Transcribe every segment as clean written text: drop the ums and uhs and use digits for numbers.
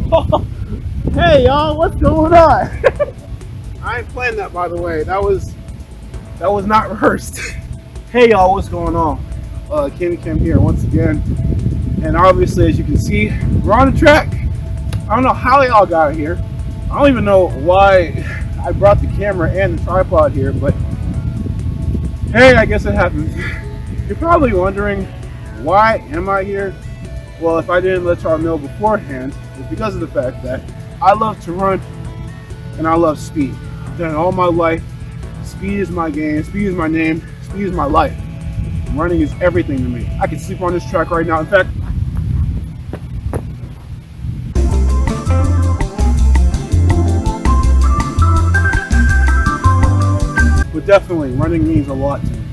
Hey y'all, what's going on? I ain't planned that, by the way. That was not rehearsed. Hey y'all, what's going on? KamyKam here once again, and obviously, as you can see, we're on the track. I don't know how y'all got here. I don't even know why I brought the camera and the tripod here, but hey, I guess it happens. You're probably wondering, why am I here? Well, if I didn't let y'all know beforehand, it's because of the fact that I love to run and I love speed. I've done it all my life. Speed is my game, speed is my name, speed is my life. Running is everything to me. I can sleep on this track right now. In fact, but definitely running means a lot to me.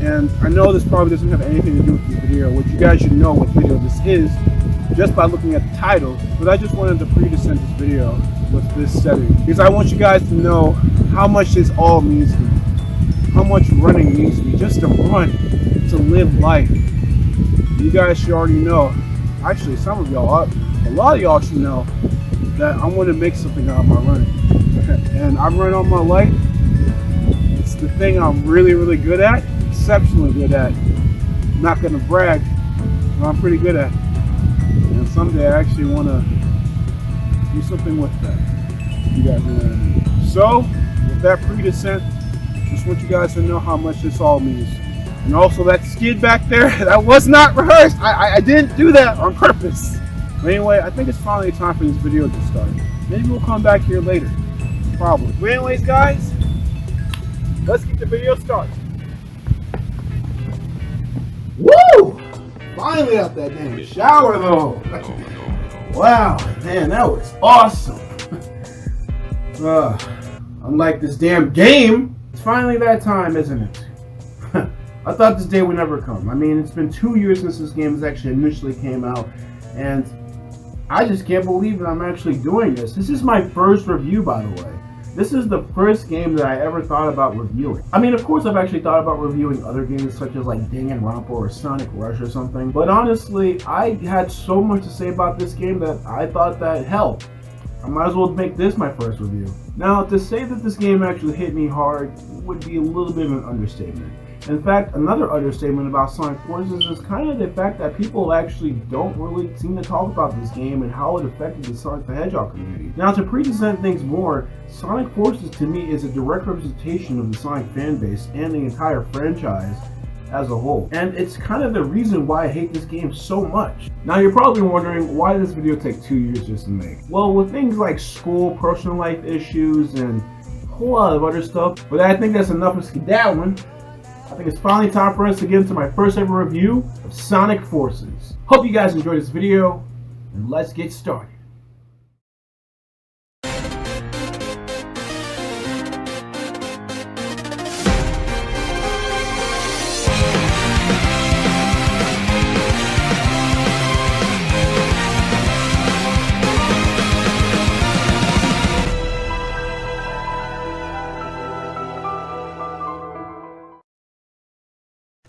And I know this probably doesn't have anything to do with this video, which you guys should know what video this is just by looking at the title, but I just wanted to present this video with this setting because I want you guys to know how much this all means to me, how much running means to me, just to run, to live life. You guys should already know, actually some of y'all, a lot of y'all should know that I want to make something out of my running. And I've run all my life. It's the thing I'm really, really good at, exceptionally good at. I'm not going to brag, but I'm pretty good at it. And someday I actually want to do something with that. You guys know what I mean. So, with that pre-descent, just want you guys to know how much this all means. And also that skid back there, that was not rehearsed. I didn't do that on purpose. But anyway, I think it's finally time for this video to start. Maybe we'll come back here later. Probably. But anyways, guys, let's get the video started. Woo! Finally out that damn shower though. Wow, man, that was awesome. Unlike this damn game, it's finally that time, isn't it? I thought this day would never come. I mean, it's been 2 years since this game has actually initially came out, and I just can't believe that I'm actually doing this. This is my first review, by the way. This is the first game that I ever thought about reviewing. I mean, of course, I've actually thought about reviewing other games such as like Danganronpa or Sonic Rush or something. But honestly, I had so much to say about this game that I thought that, hell, I might as well make this my first review. Now, to say that this game actually hit me hard would be a little bit of an understatement. In fact, another understatement about Sonic Forces is kind of the fact that people actually don't really seem to talk about this game and how it affected the Sonic the Hedgehog community. Now, to present things more, Sonic Forces to me is a direct representation of the Sonic fan base and the entire franchise as a whole. And it's kind of the reason why I hate this game so much. Now, you're probably wondering, why did this video take 2 years just to make? Well, with things like school, personal life issues, and a whole lot of other stuff, but I think that's enough of skedaddling. I think it's finally time for us to get into my first ever review of Sonic Forces. Hope you guys enjoyed this video, and let's get started.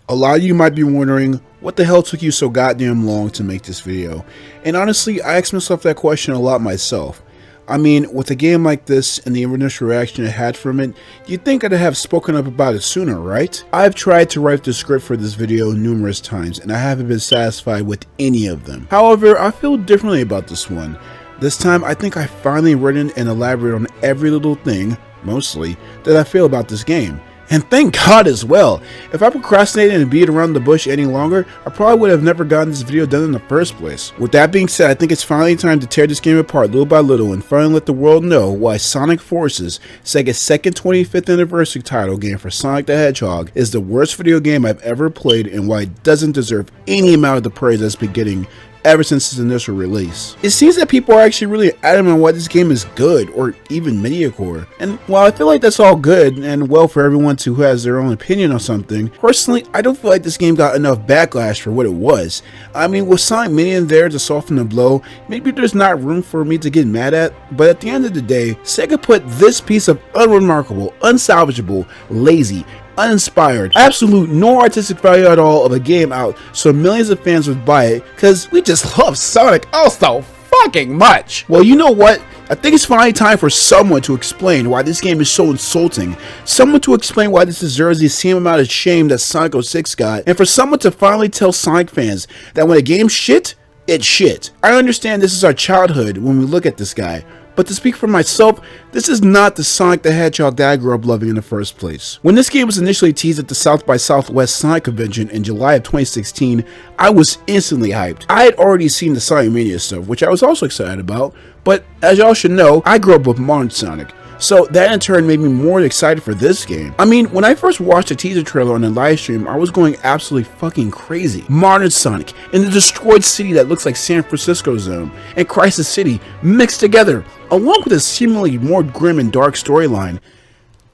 A lot of you might be wondering, what the hell took you so goddamn long to make this video? And honestly, I asked myself that question a lot myself. I mean, with a game like this and the initial reaction I had from it, you'd think I'd have spoken up about it sooner, right? I've tried to write the script for this video numerous times and I haven't been satisfied with any of them. However, I feel differently about this one. This time, I think I finally written and elaborated on every little thing, mostly, that I feel about this game. And thank God as well. If I procrastinated and beat around the bush any longer, I probably would have never gotten this video done in the first place. With that being said, I think it's finally time to tear this game apart little by little and finally let the world know why Sonic Forces, Sega's second 25th anniversary title game for Sonic the Hedgehog, is the worst video game I've ever played and why it doesn't deserve any amount of the praise it's been getting ever since its initial release. It seems that people are actually really adamant on why this game is good or even mediocre. And while I feel like that's all good and well for everyone who has their own opinion on something, personally I don't feel like this game got enough backlash for what it was. I mean, with Sonic Minion there to soften the blow, maybe there's not room for me to get mad at, but at the end of the day, Sega put this piece of unremarkable, unsalvageable, lazy, uninspired, absolute no artistic value at all of a game out so millions of fans would buy it because we just love Sonic also lacking much. Well, you know what? I think it's finally time for someone to explain why this game is so insulting, someone to explain why this deserves the same amount of shame that Sonic 06 got, and for someone to finally tell Sonic fans that when a game's shit, it's shit. I understand this is our childhood when we look at this guy, but to speak for myself, this is not the Sonic the Hedgehog that I grew up loving in the first place. When this game was initially teased at the South by Southwest Sonic convention in July of 2016, I was instantly hyped. I had already seen the Sonic Mania stuff, which I was also excited about, but as y'all should know, I grew up with modern Sonic. So that in turn made me more excited for this game. I mean, when I first watched the teaser trailer on the live stream, I was going absolutely fucking crazy. Modern Sonic in the destroyed city that looks like San Francisco Zone and Crisis City mixed together, along with a seemingly more grim and dark storyline.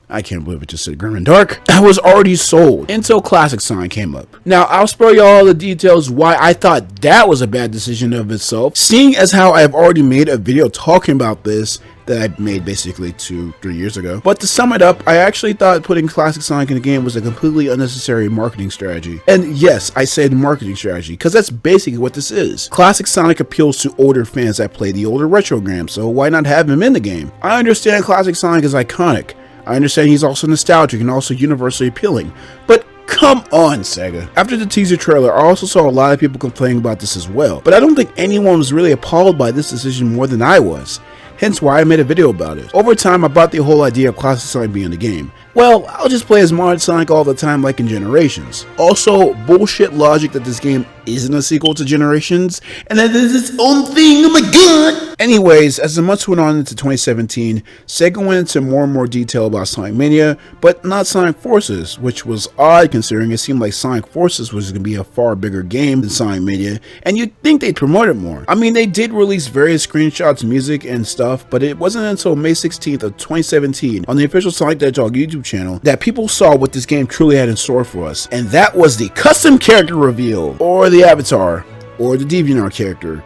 I can't believe it just said grim and dark. I was already sold until Classic Sonic came up. Now, I'll spare you all the details why I thought that was a bad decision of itself, seeing as how I have already made a video talking about this that I made basically 2-3 years ago. But to sum it up, I actually thought putting Classic Sonic in the game was a completely unnecessary marketing strategy. And yes, I said marketing strategy, because that's basically what this is. Classic Sonic appeals to older fans that play the older retro games, so why not have him in the game? I understand Classic Sonic is iconic. I understand he's also nostalgic and also universally appealing, but come on, Sega. After the teaser trailer, I also saw a lot of people complaining about this as well, but I don't think anyone was really appalled by this decision more than I was. Hence why I made a video about it. Over time, I bought the whole idea of Classic Sonic being in the game. Well, I'll just play as modern Sonic all the time like in Generations. Also, bullshit logic that this game isn't a sequel to Generations, and that it is its own thing, oh my god! Anyways, as the months went on into 2017, Sega went into more and more detail about Sonic Mania, but not Sonic Forces, which was odd considering it seemed like Sonic Forces was going to be a far bigger game than Sonic Mania, and you'd think they'd promote it more. I mean, they did release various screenshots, music, and stuff, but it wasn't until May 16th of 2017 on the official Sonic the Hedgehog YouTube channel that people saw what this game truly had in store for us, and that was the custom character reveal, or the avatar, or the DeviantArt character,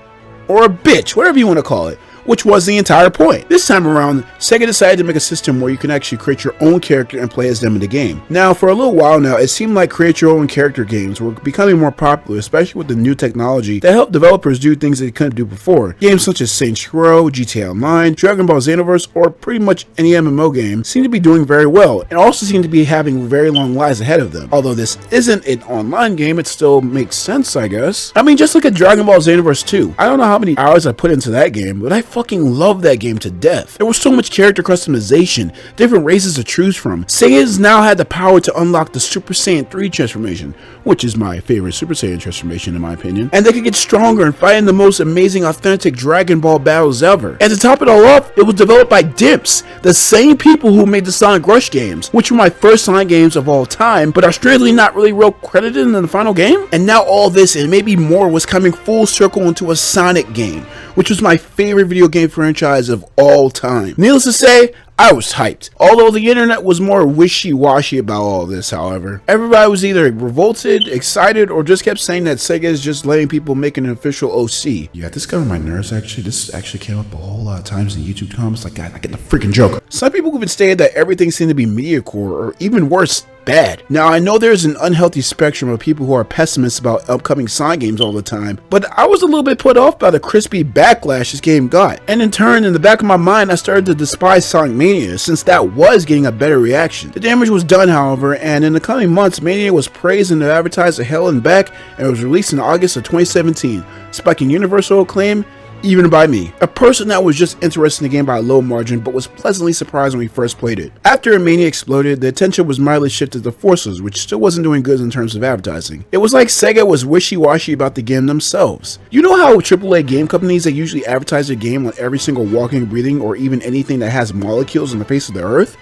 or a bitch, whatever you want to call it, which was the entire point. This time around, Sega decided to make a system where you can actually create your own character and play as them in the game. Now, for a little while now, it seemed like create your own character games were becoming more popular, especially with the new technology that helped developers do things they couldn't do before. Games such as Saints Row, GTA Online, Dragon Ball Xenoverse, or pretty much any MMO game seem to be doing very well, and also seem to be having very long lives ahead of them. Although this isn't an online game, it still makes sense, I guess. I mean, just look at Dragon Ball Xenoverse 2. I don't know how many hours I put into that game, but I fucking love that game to death. There was so much character customization, different races to choose from. Sega's now had the power to unlock the Super Saiyan 3 transformation, which is my favorite Super Saiyan transformation in my opinion, and they could get stronger and fight in the most amazing authentic Dragon Ball battles ever. And to top it all off, it was developed by Dimps, the same people who made the Sonic Rush games, which were my first Sonic games of all time, but are strangely not really real credited in the final game. And now all this and maybe more was coming full circle into a Sonic game, which was my favorite video game franchise of all time. Needless to say, I was hyped. Although the internet was more wishy-washy about all this, however. Everybody was either revolted, excited, or just kept saying that Sega is just letting people make an official OC. Yeah, this got on my nerves actually. This actually came up a whole lot of times in YouTube comments. Like, I get the freaking joke. Some people even stated that everything seemed to be mediocre, or even worse, bad. Now, I know there's an unhealthy spectrum of people who are pessimists about upcoming Sonic games all the time, but I was a little bit put off by the crispy backlash this game got. And in turn, in the back of my mind, I started to despise Sonic Mania, since that was getting a better reaction. The damage was done, however, and in the coming months, Mania was praised and advertised to hell and back, and it was released in August of 2017, spiking universal acclaim, even by me, a person that was just interested in the game by a low margin but was pleasantly surprised when we first played it. After Mania exploded, the attention was mildly shifted to Forces, which still wasn't doing good in terms of advertising. It was like Sega was wishy-washy about the game themselves. You know how AAA game companies that usually advertise their game on every single walking, breathing, or even anything that has molecules on the face of the earth?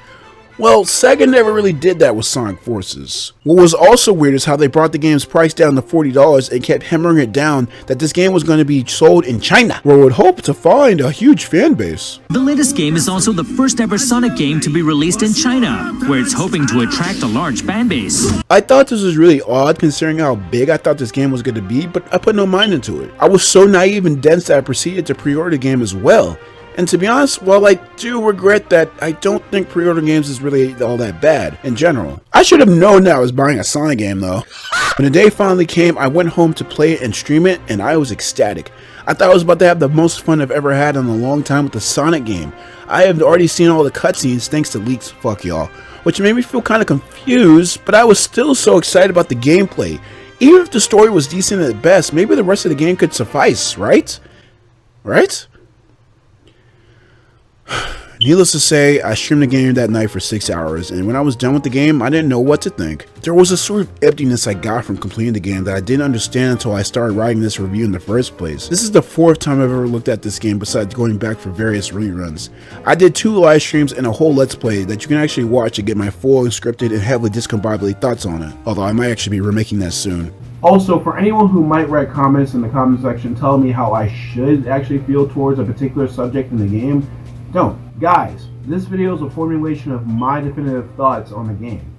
Well, Sega never really did that with Sonic Forces. What was also weird is how they brought the game's price down to $40 and kept hammering it down that this game was going to be sold in China, where it would hope to find a huge fan base. The latest game is also the first ever Sonic game to be released in China, where it's hoping to attract a large fan base. I thought this was really odd considering how big I thought this game was going to be, but I put no mind into it. I was so naive and dense that I proceeded to pre-order the game as well. And to be honest, while I do regret that, I don't think pre-order games is really all that bad in general. I should have known that I was buying a Sonic game though. When the day finally came, I went home to play it and stream it, and I was ecstatic. I thought I was about to have the most fun I've ever had in a long time with the Sonic game. I have already seen all the cutscenes thanks to leaks, fuck y'all, which made me feel kind of confused, but I was still so excited about the gameplay. Even if the story was decent at best, maybe the rest of the game could suffice, right? Right? Needless to say, I streamed the game that night for 6 hours, and when I was done with the game, I didn't know what to think. There was a sort of emptiness I got from completing the game that I didn't understand until I started writing this review in the first place. This is the 4th time I've ever looked at this game besides going back for various reruns. I did 2 live streams and a whole let's play that you can actually watch to get my full unscripted and heavily discombobulated thoughts on it, although I might actually be remaking that soon. Also, for anyone who might write comments in the comment section telling me how I should actually feel towards a particular subject in the game, don't. Guys, this video is a formulation of my definitive thoughts on the game.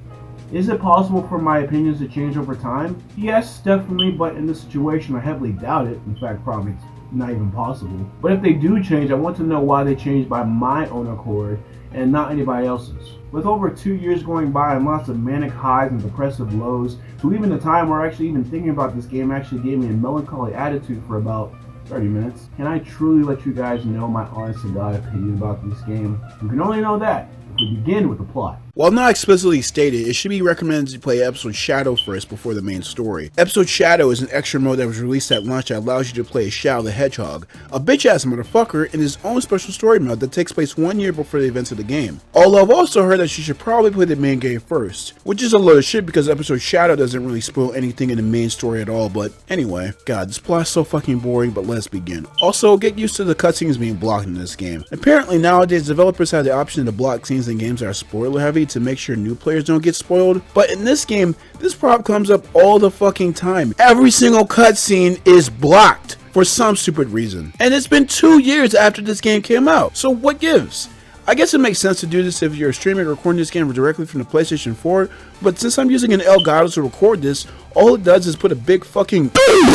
Is it possible for my opinions to change over time? Yes, definitely, but in this situation I heavily doubt it. In fact, probably it's not even possible. But if they do change, I want to know why they changed by my own accord and not anybody else's. With over 2 years going by and lots of manic highs and depressive lows, to even the time where actually even thinking about this game actually gave me a melancholy attitude for about 30 minutes. Can I truly let you guys know my honest to God opinion about this game? You can only know that if we begin with the plot. While not explicitly stated, it should be recommended to play Episode Shadow first before the main story. Episode Shadow is an extra mode that was released at launch that allows you to play as Shadow the Hedgehog, a bitch-ass motherfucker in his own special story mode that takes place 1 year before the events of the game. Although I've also heard that you should probably play the main game first, which is a load of shit because Episode Shadow doesn't really spoil anything in the main story at all, but anyway. God, this plot is so fucking boring, but let's begin. Also, get used to the cutscenes being blocked in this game. Apparently nowadays developers have the option to block scenes in games that are spoiler heavy to make sure new players don't get spoiled, but in this game, this problem comes up all the fucking time. Every single cutscene is blocked for some stupid reason. And it's been 2 years after this game came out, so what gives? I guess it makes sense to do this if you're streaming or recording this game directly from the PlayStation 4, but since I'm using an Elgato to record this, all it does is put a big fucking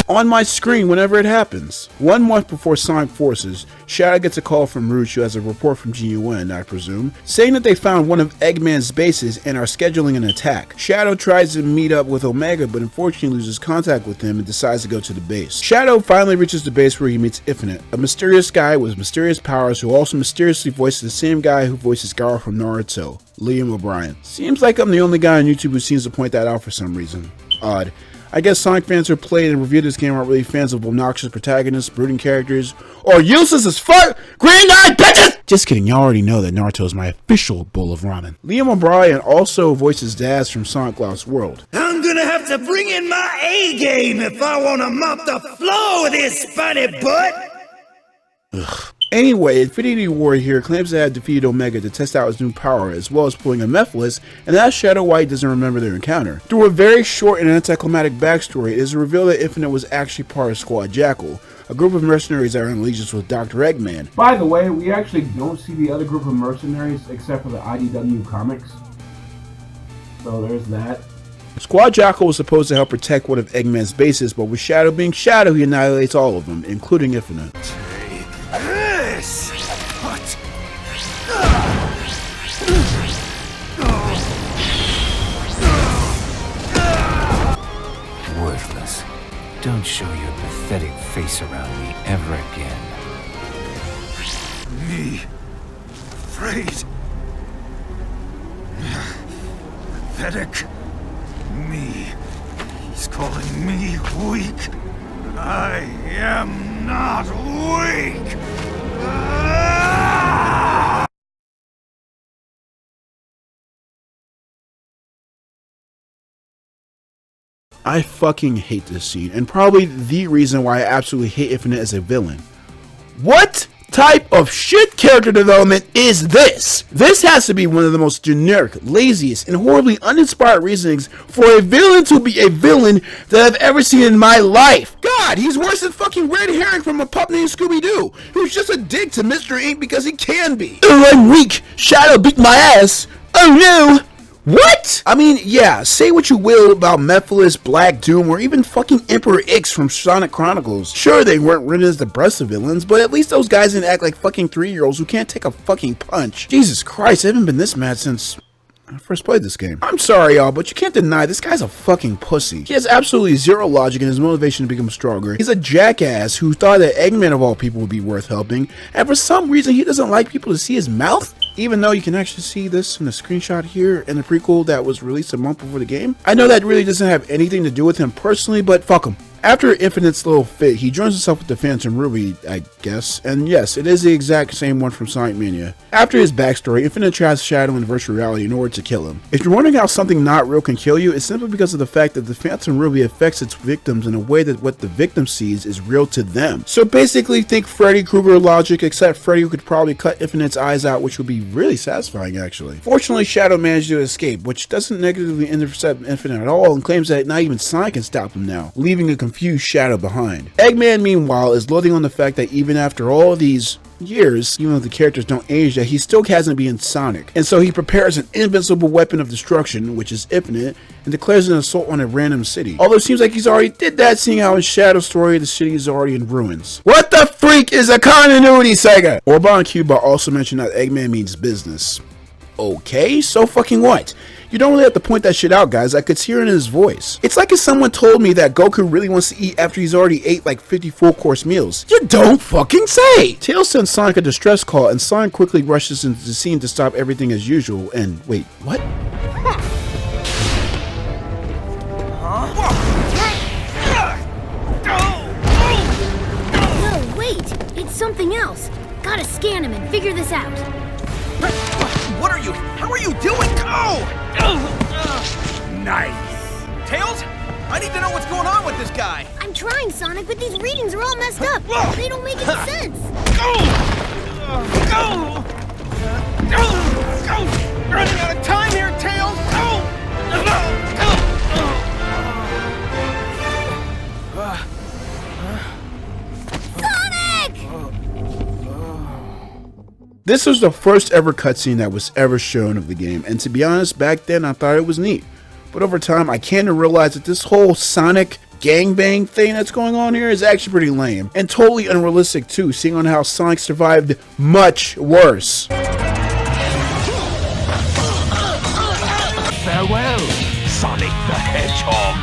on my screen whenever it happens. 1 month before Sonic Forces, Shadow gets a call from Rouge, who has a report from GUN, I presume, saying that they found one of Eggman's bases and are scheduling an attack. Shadow tries to meet up with Omega, but unfortunately loses contact with him and decides to go to the base. Shadow finally reaches the base where he meets Infinite, a mysterious guy with mysterious powers who also mysteriously voices the same guy who voices Garou from Naruto, Liam O'Brien. Seems like I'm the only guy on YouTube who seems to point that out for some reason. Odd. I guess Sonic fans who played and reviewed this game aren't really fans of obnoxious protagonists, brooding characters, or useless as fuck green-eyed bitches! Just kidding, y'all already know that Naruto is my official bowl of ramen. Liam O'Brien also voices Daz from Sonic Lost World. I'm gonna have to bring in my A-game if I wanna mop the floor with this spiny butt! Ugh. Anyway, Infinity War here claims to have defeated Omega to test out his new power, as well as pulling a Mephiles, and asks Shadow why he doesn't remember their encounter. Through a very short and anticlimactic backstory, it is revealed that Infinite was actually part of Squad Jackal, a group of mercenaries that are in allegiance with Dr. Eggman. By the way, we actually don't see the other group of mercenaries except for the IDW comics. So there's that. Squad Jackal was supposed to help protect one of Eggman's bases, but with Shadow being Shadow, he annihilates all of them, including Infinite. This! What? Worthless. Don't show your pathetic face around me ever again. Me? Afraid? Pathetic? Me? He's calling me weak? I am not weak! I fucking hate this scene, and probably the reason why I absolutely hate Infinite as a villain. What type of shit character development is this? This has to be one of the most generic, laziest, and horribly uninspired reasonings for a villain to be a villain that I've ever seen in my life. God, he's worse than fucking Red Herring from a pup named Scooby-Doo, who's just a dick to Mr. Ink because he can be. Oh, I'm weak. Shadow beat my ass. Oh no. What? I mean, yeah, say what you will about Mephiles, Black Doom, or even fucking Emperor Ix from Sonic Chronicles. Sure, they weren't written as the best of villains, but at least those guys didn't act like fucking 3-year-olds who can't take a fucking punch. Jesus Christ, I haven't been this mad since I first played this game. I'm sorry, y'all, but you can't deny this guy's a fucking pussy. He has absolutely zero logic in his motivation to become stronger. He's a jackass who thought that Eggman of all people would be worth helping, and for some reason he doesn't like people to see his mouth? Even though you can actually see this in the screenshot here in the prequel that was released a month before the game. I know that really doesn't have anything to do with him personally, but fuck him. After Infinite's little fit, he joins himself with the Phantom Ruby, I guess, and yes, it is the exact same one from Sonic Mania. After his backstory, Infinite tries Shadow in virtual reality in order to kill him. If you're wondering how something not real can kill you, it's simply because of the fact that the Phantom Ruby affects its victims in a way that what the victim sees is real to them. So basically think Freddy Krueger logic, except Freddy could probably cut Infinite's eyes out, which would be really satisfying actually. Fortunately, Shadow managed to escape, which doesn't negatively intercept Infinite at all and claims that not even Sonic can stop him now, leaving a confused Shadow behind. Eggman, meanwhile, is loading on the fact that even after all these years, even though the characters don't age, that he still hasn't been Sonic. And so he prepares an invincible weapon of destruction, which is Infinite, and declares an assault on a random city. Although it seems like he's already did that, seeing how in Shadow's story the city is already in ruins. What the freak is a continuity saga? Orban Cuba also mentioned that Eggman means business. Okay, so fucking what? You don't really have to point that shit out, guys. I could hear it in his voice. It's like if someone told me that Goku really wants to eat after he's already ate like 50 full-course meals. You don't fucking say! Tails sends Sonic a distress call, and Sonic quickly rushes into the scene to stop everything as usual, and wait, what? No, wait! It's something else. Gotta scan him and figure this out. What are you? How are you doing? Oh! Nice. Tails? I need to know what's going on with this guy. I'm trying, Sonic, but these readings are all messed up. They don't make any sense. Running out of time here, Tails. Sonic! This was the first ever cutscene that was ever shown of the game, and to be honest, back then I thought it was neat. But over time, I came to realize that this whole Sonic gangbang thing that's going on here is actually pretty lame, and totally unrealistic too, seeing on how Sonic survived much worse. Farewell, Sonic the Hedgehog.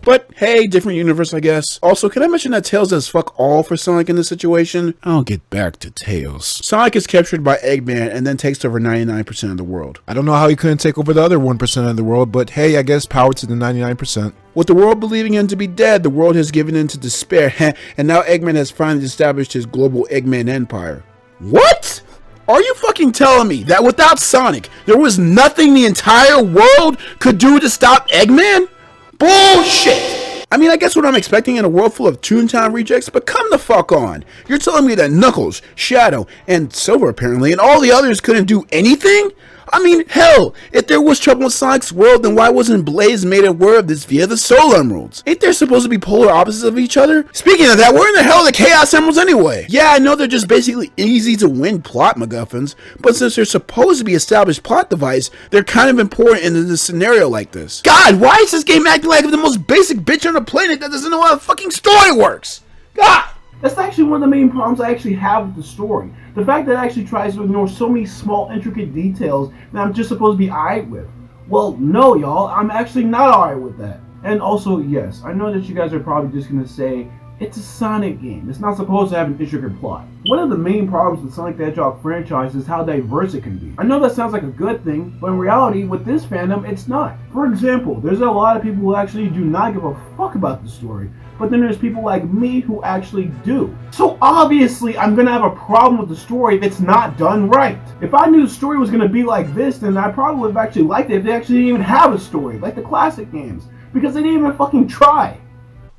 But hey, different universe, I guess. Also, can I mention that Tails does fuck all for Sonic in this situation? I'll get back to Tails. Sonic is captured by Eggman and then takes over 99% of the world. I don't know how he couldn't take over the other 1% of the world, but hey, I guess power to the 99%. With the world believing him to be dead, the world has given in to despair, and now Eggman has finally established his global Eggman empire. What? Are you fucking telling me that without Sonic, there was nothing the entire world could do to stop Eggman? Bullshit! I mean, I guess what I'm expecting in a world full of Toontown rejects, but come the fuck on. You're telling me that Knuckles, Shadow, and Silver apparently, and all the others couldn't do anything? I mean, hell, if there was trouble in Sonic's world, then why wasn't Blaze made aware of this via the Soul Emeralds? Ain't there supposed to be polar opposites of each other? Speaking of that, where in the hell are the Chaos Emeralds anyway? Yeah, I know they're just basically easy to win plot MacGuffins, but since they're supposed to be established plot device, they're kind of important in this scenario like this. God, why is this game acting like the most basic bitch on the planet that doesn't know how the fucking story works? God! That's actually one of the main problems I actually have with the story. The fact that it actually tries to ignore so many small, intricate details that I'm just supposed to be alright with. Well, no, y'all, I'm actually not alright with that. And also, yes, I know that you guys are probably just going to say, It's a Sonic game. It's not supposed to have an intricate plot. One of the main problems with Sonic the Hedgehog franchise is how diverse it can be. I know that sounds like a good thing, but in reality, with this fandom, it's not. For example, there's a lot of people who actually do not give a fuck about the story, but then there's people like me who actually do. So obviously, I'm gonna have a problem with the story if it's not done right. If I knew the story was gonna be like this, then I probably would have actually liked it if they actually didn't even have a story, like the classic games, because they didn't even fucking try.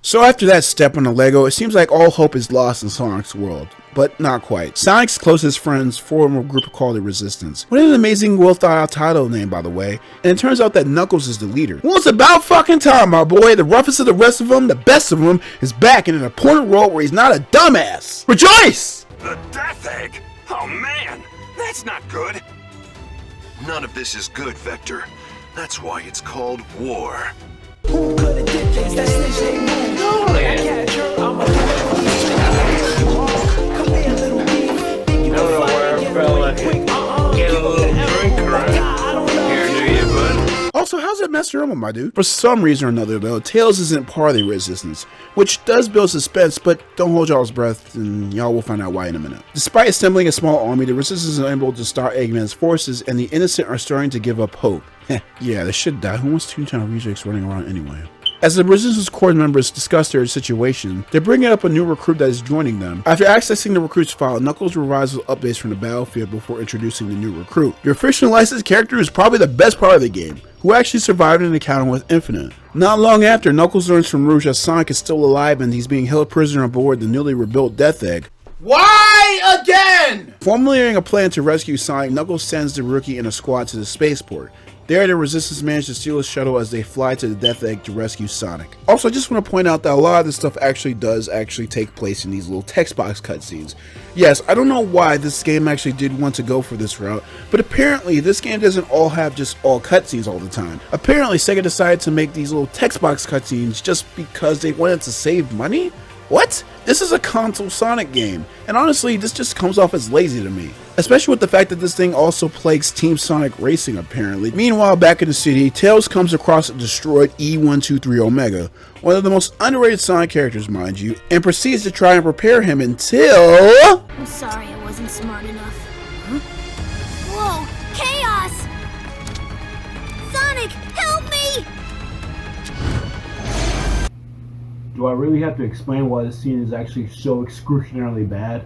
So after that step on the Lego, it seems like all hope is lost in Sonic's world. But not quite. Sonic's closest friends form a group called the Resistance. What an amazing, well thought out title name, by the way. And it turns out that Knuckles is the leader. Well, it's about fucking time, my boy. The roughest of the rest of them, the best of them, is back in an important role where he's not a dumbass. Rejoice! The Death Egg? Oh man, that's not good. None of this is good, Vector. That's why it's called war. Who could've did this? That snitch ain't moved. I catch her, I'm a come here, little beef. Think you can fight it, fella. Get a little drink here, do you, bud? Also, how's that messing around with my dude? For some reason or another, though, Tails isn't part of the Resistance, which does build suspense, but don't hold y'all's breath, and y'all will find out why in a minute. Despite assembling a small army, the Resistance is unable to stop Eggman's forces, and the innocent are starting to give up hope. Yeah, they should die. Who wants Toontown rejects running around anyway? As the Resistance Corps members discuss their situation, they're bringing up a new recruit that is joining them. After accessing the recruit's file, Knuckles revives with updates from the battlefield before introducing the new recruit. Your officially licensed character is probably the best part of the game, who actually survived an encounter with Infinite. Not long after, Knuckles learns from Rouge that Sonic is still alive and he's being held prisoner aboard the newly rebuilt Death Egg. Why again? Formulating a plan to rescue Sonic, Knuckles sends the rookie and a squad to the spaceport. There, the Resistance managed to steal a shuttle as they fly to the Death Egg to rescue Sonic. Also, I just want to point out that a lot of this stuff does take place in these little text box cutscenes. Yes, I don't know why this game actually did want to go for this route, but apparently this game doesn't all have just all cutscenes all the time. Apparently, Sega decided to make these little text box cutscenes just because they wanted to save money? What? This is a console Sonic game, and honestly, this just comes off as lazy to me. Especially with the fact that this thing also plagues Team Sonic Racing, apparently. Meanwhile, back in the city, Tails comes across a destroyed E123 Omega, one of the most underrated Sonic characters, mind you, and proceeds to try and repair him until... I'm sorry I wasn't smart enough. Huh? Whoa! Chaos! Sonic, help me! Do I really have to explain why this scene is actually so excruciatingly bad?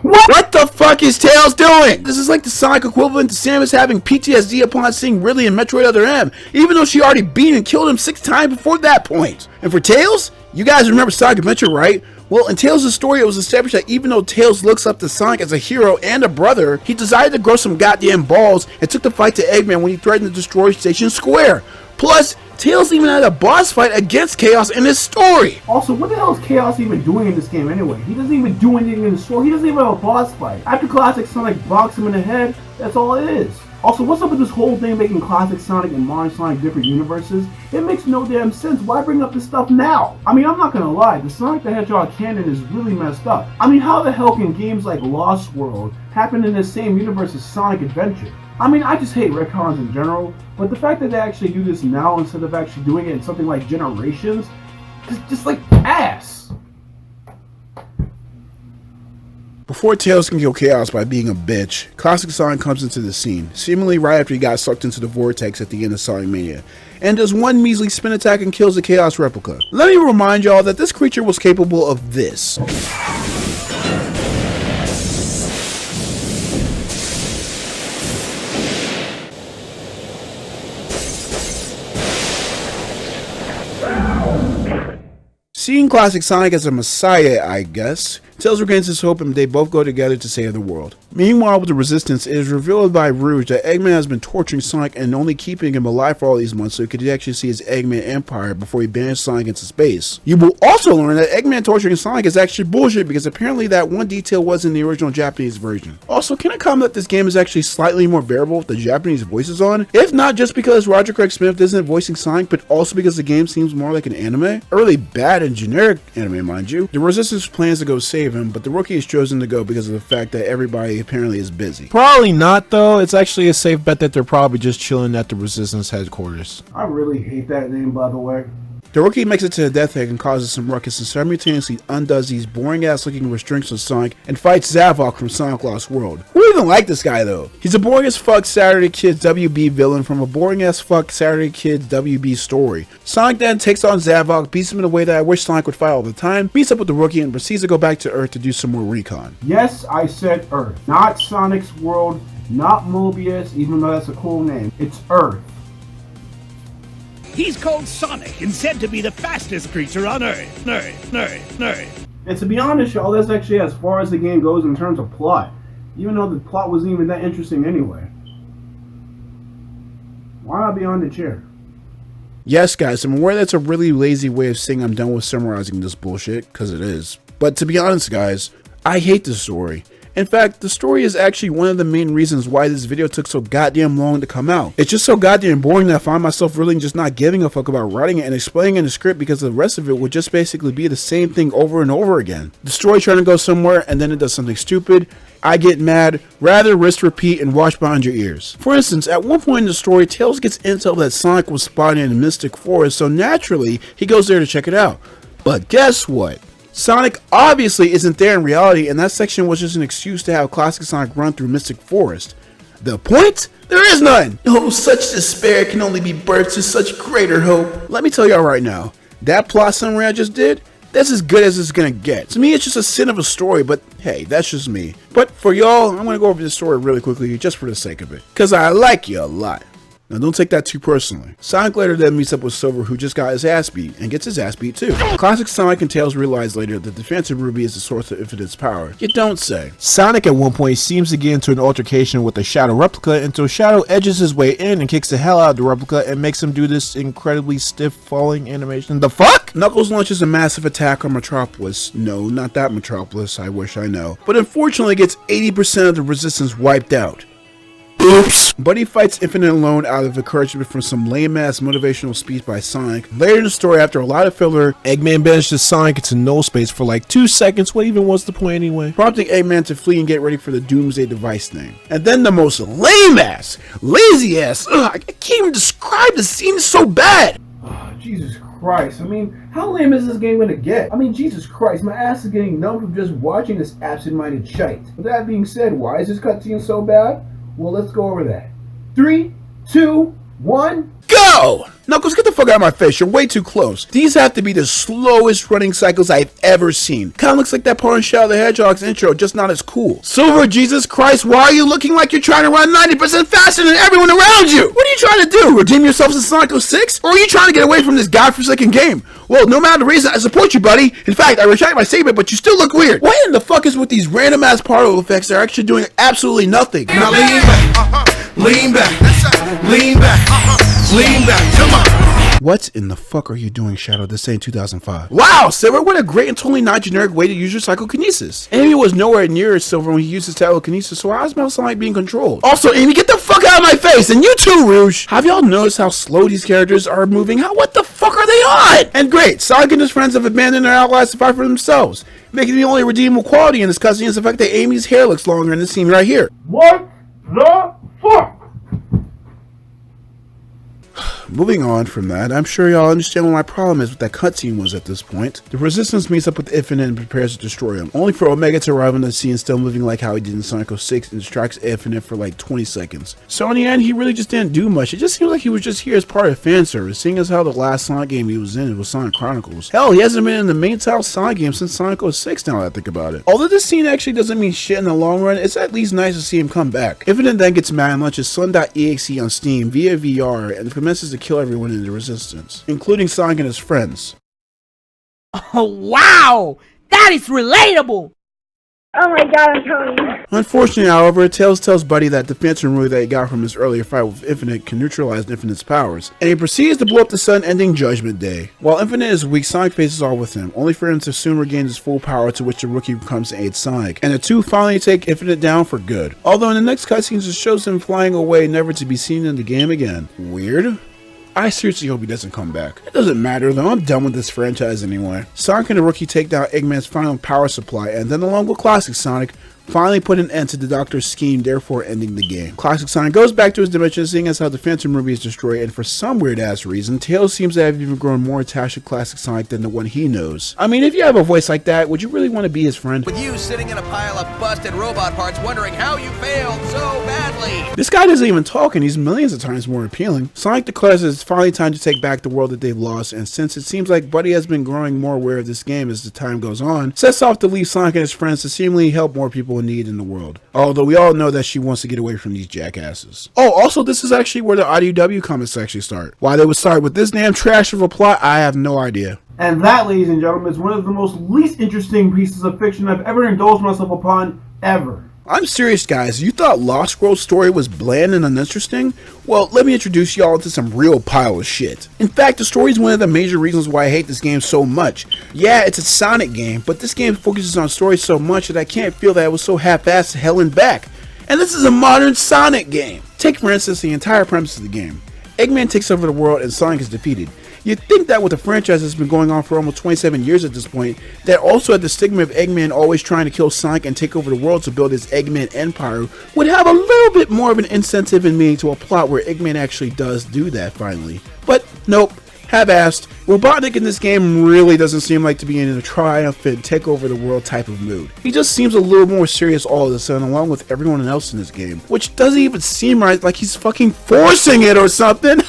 What the fuck is Tails doing? This is like the Sonic equivalent to Samus having PTSD upon seeing Ridley in Metroid Other M, even though she already beat and killed him 6 times before that point. And for Tails, you guys remember Sonic Adventure, right? Well, in Tails' story, it was established that even though Tails looks up to Sonic as a hero and a brother, he decided to grow some goddamn balls and took the fight to Eggman when he threatened to destroy Station Square. Plus, Tails even had a boss fight against Chaos in his story. Also, what the hell is Chaos even doing in this game anyway? He doesn't even do anything in the story. He doesn't even have a boss fight. After Classic Sonic bonks him in the head, that's all it is. Also, what's up with this whole thing making Classic Sonic and Modern Sonic different universes? It makes no damn sense. Why bring up this stuff now? I mean, I'm not gonna lie, the Sonic the Hedgehog canon is really messed up. I mean, how the hell can games like Lost World happen in the same universe as Sonic Adventure? I mean, I just hate retcons in general, but the fact that they actually do this now instead of actually doing it in something like Generations, is just like ass. Before Tails can kill Chaos by being a bitch, Classic Sonic comes into the scene, seemingly right after he got sucked into the vortex at the end of Sonic Mania, and does one measly spin attack and kills the Chaos replica. Let me remind y'all that this creature was capable of this. Seeing Classic Sonic as a messiah, I guess, Tails regains his hope and they both go together to save the world. Meanwhile, with the Resistance, it is revealed by Rouge that Eggman has been torturing Sonic and only keeping him alive for all these months so he could actually see his Eggman empire before he banished Sonic into space. You will also learn that Eggman torturing Sonic is actually bullshit because apparently that one detail was in the original Japanese version. Also, can I comment that this game is actually slightly more bearable with the Japanese voices on? If not just because Roger Craig Smith isn't voicing Sonic, but also because the game seems more like an anime. A really bad and generic anime, mind you. The Resistance plans to go save him, but the rookie is chosen to go because of the fact that everybody apparently is busy. Probably not, though. It's actually a safe bet that they're probably just chilling at the Resistance headquarters. I really hate that name, by the way. The Rookie makes it to the Death Egg and causes some ruckus and simultaneously undoes these boring ass looking restrictions on Sonic and fights Zavok from Sonic Lost World. Who even like this guy though? He's a boring as fuck Saturday Kids WB villain from a boring as fuck Saturday Kids WB story. Sonic then takes on Zavok, beats him in a way that I wish Sonic would fight all the time, beats up with the Rookie and proceeds to go back to Earth to do some more recon. Yes, I said Earth. Not Sonic's World, not Mobius, even though that's a cool name. It's Earth. He's called Sonic and said to be the fastest creature on Earth. And to be honest, y'all, that's actually as far as the game goes in terms of plot. Even though the plot wasn't even that interesting anyway. Why not be on the chair? Yes guys, I'm aware that's a really lazy way of saying I'm done with summarizing this bullshit, because it is. But to be honest guys, I hate this story. In fact, the story is actually one of the main reasons why this video took so goddamn long to come out. It's just so goddamn boring that I find myself really just not giving a fuck about writing it and explaining in the script because the rest of it would just basically be the same thing over and over again. The story trying to go somewhere and then it does something stupid. I get mad, rather risk repeat and watch behind your ears. For instance, at one point in the story, Tails gets intel that Sonic was spotted in the Mystic Forest, so naturally, he goes there to check it out. But guess what? Sonic obviously isn't there in reality, and that section was just an excuse to have classic Sonic run through Mystic Forest. The point? There is none! Oh, such despair can only be birthed to such greater hope. Let me tell y'all right now, that plot summary I just did, that's as good as it's gonna get. To me, it's just a sin of a story, but hey, that's just me. But for y'all, I'm gonna go over this story really quickly just for the sake of it, because I like you a lot. Now don't take that too personally. Sonic later then meets up with Silver, who just got his ass beat, and gets his ass beat too. Classic Sonic and Tails realize later that the Phantom Ruby is the source of Infinite's power. You don't say. Sonic at one point seems to get into an altercation with a Shadow replica until Shadow edges his way in and kicks the hell out of the replica and makes him do this incredibly stiff falling animation. The fuck? Knuckles launches a massive attack on Metropolis. No, not that Metropolis, I wish I know. But unfortunately gets 80% of the resistance wiped out. Oops. Buddy fights Infinite alone out of encouragement from some lame-ass motivational speech by Sonic. Later in the story, after a lot of filler, Eggman banishes Sonic into no space for like 2 seconds. What even was the point anyway? Prompting Eggman to flee and get ready for the Doomsday device thing. And then the most lame-ass, lazy-ass, I can't even describe the scene, it's so bad. Oh, Jesus Christ. I mean, how lame is this game gonna get? I mean, Jesus Christ, my ass is getting numb from just watching this absent-minded shite. With that being said, why is this cutscene so bad? Well, let's go over that. 3, 2, 1, go! Knuckles, get the fuck out of my face, you're way too close. These have to be the slowest running cycles I've ever seen. Kinda looks like that part in Shadow the Hedgehog's intro, just not as cool. Silver, Jesus Christ, why are you looking like you're trying to run 90% faster than everyone around you? What are you trying to do, redeem yourself as Sonic 06? Or are you trying to get away from this godforsaken game? Well, no matter the reason, I support you, buddy. In fact, I retract my statement, but you still look weird. What in the fuck is with these random ass particle effects that are actually doing absolutely nothing? Now lean back, lean back, lean back, lean back, come on. What in the fuck are you doing, Shadow? This ain't 2005. Wow, Silver, what a great and totally not generic way to use your psychokinesis. Amy was nowhere near Silver when he used his telekinesis, so how's Metal Sonic being controlled? Also, Amy, get the fuck out of my face, and you too, Rouge! Have y'all noticed how slow these characters are moving? What the fuck are they on? And great, Sonic and his friends have abandoned their allies to fight for themselves, making the only redeemable quality in this cutscene is the fact that Amy's hair looks longer in this scene right here. What the fuck? Moving on from that, I'm sure y'all understand what my problem is with that cutscene was at this point. The Resistance meets up with Infinite and prepares to destroy him, only for Omega to arrive on the scene still moving like how he did in Sonic 06 and distracts Infinite for like 20 seconds. So in the end, he really just didn't do much. It just seems like he was just here as part of fan service, seeing as how the last Sonic game he was in was Sonic Chronicles. Hell, he hasn't been in the main title Sonic game since Sonic 06 now that I think about it. Although this scene actually doesn't mean shit in the long run, it's at least nice to see him come back. Infinite then gets mad and launches Sun.exe on Steam via VR and commences to kill everyone in the Resistance, including Sonic and his friends. Oh wow! That is relatable! Oh my god, I'm telling you. Unfortunately, however, Tails tells Buddy that the Phantom Ruby that he got from his earlier fight with Infinite can neutralize Infinite's powers, and he proceeds to blow up the sun, ending Judgment Day. While Infinite is weak, Sonic faces off with him, only for him to soon regain his full power, to which the Rookie comes to aid Sonic, and the two finally take Infinite down for good. Although in the next cutscenes it shows him flying away, never to be seen in the game again. Weird? I seriously hope he doesn't come back. It doesn't matter though, I'm done with this franchise anyway. Sonic and the Rookie take down Eggman's final power supply, and then along with classic Sonic, finally put an end to the Doctor's scheme, therefore ending the game. Classic Sonic goes back to his dimension, seeing as how the Phantom Ruby is destroyed, and for some weird ass reason, Tails seems to have even grown more attached to Classic Sonic than the one he knows. I mean, if you have a voice like that, would you really want to be his friend? With you sitting in a pile of busted robot parts wondering how you failed so badly. This guy doesn't even talk, and he's millions of times more appealing. Sonic declares that it's finally time to take back the world that they've lost, and since it seems like Buddy has been growing more aware of this game as the time goes on, sets off to leave Sonic and his friends to seemingly help more people in need in the world. Although we all know that she wants to get away from these jackasses. Oh, also this is actually where the IDW comics actually start. Why they would start with this damn trash of a plot, I have no idea. And that, ladies and gentlemen, is one of the most least interesting pieces of fiction I've ever indulged myself upon, ever. I'm serious, guys. You thought Lost World's story was bland and uninteresting? Well, let me introduce y'all to some real pile of shit. In fact, the story is one of the major reasons why I hate this game so much. Yeah, it's a Sonic game, but this game focuses on story so much that I can't feel that it was so half-assed to hell and back. And this is a modern Sonic game. Take, for instance, the entire premise of the game. Eggman takes over the world and Sonic is defeated. You'd think that with a franchise that's been going on for almost 27 years at this point, that also had the stigma of Eggman always trying to kill Sonic and take over the world to build his Eggman empire, would have a little bit more of an incentive in me to a plot where Eggman actually does do that finally. But nope, half-assed. Robotnik in this game really doesn't seem like to be in a triumphant take over the world type of mood. He just seems a little more serious all of a sudden along with everyone else in this game, which doesn't even seem right, like he's fucking forcing it or something.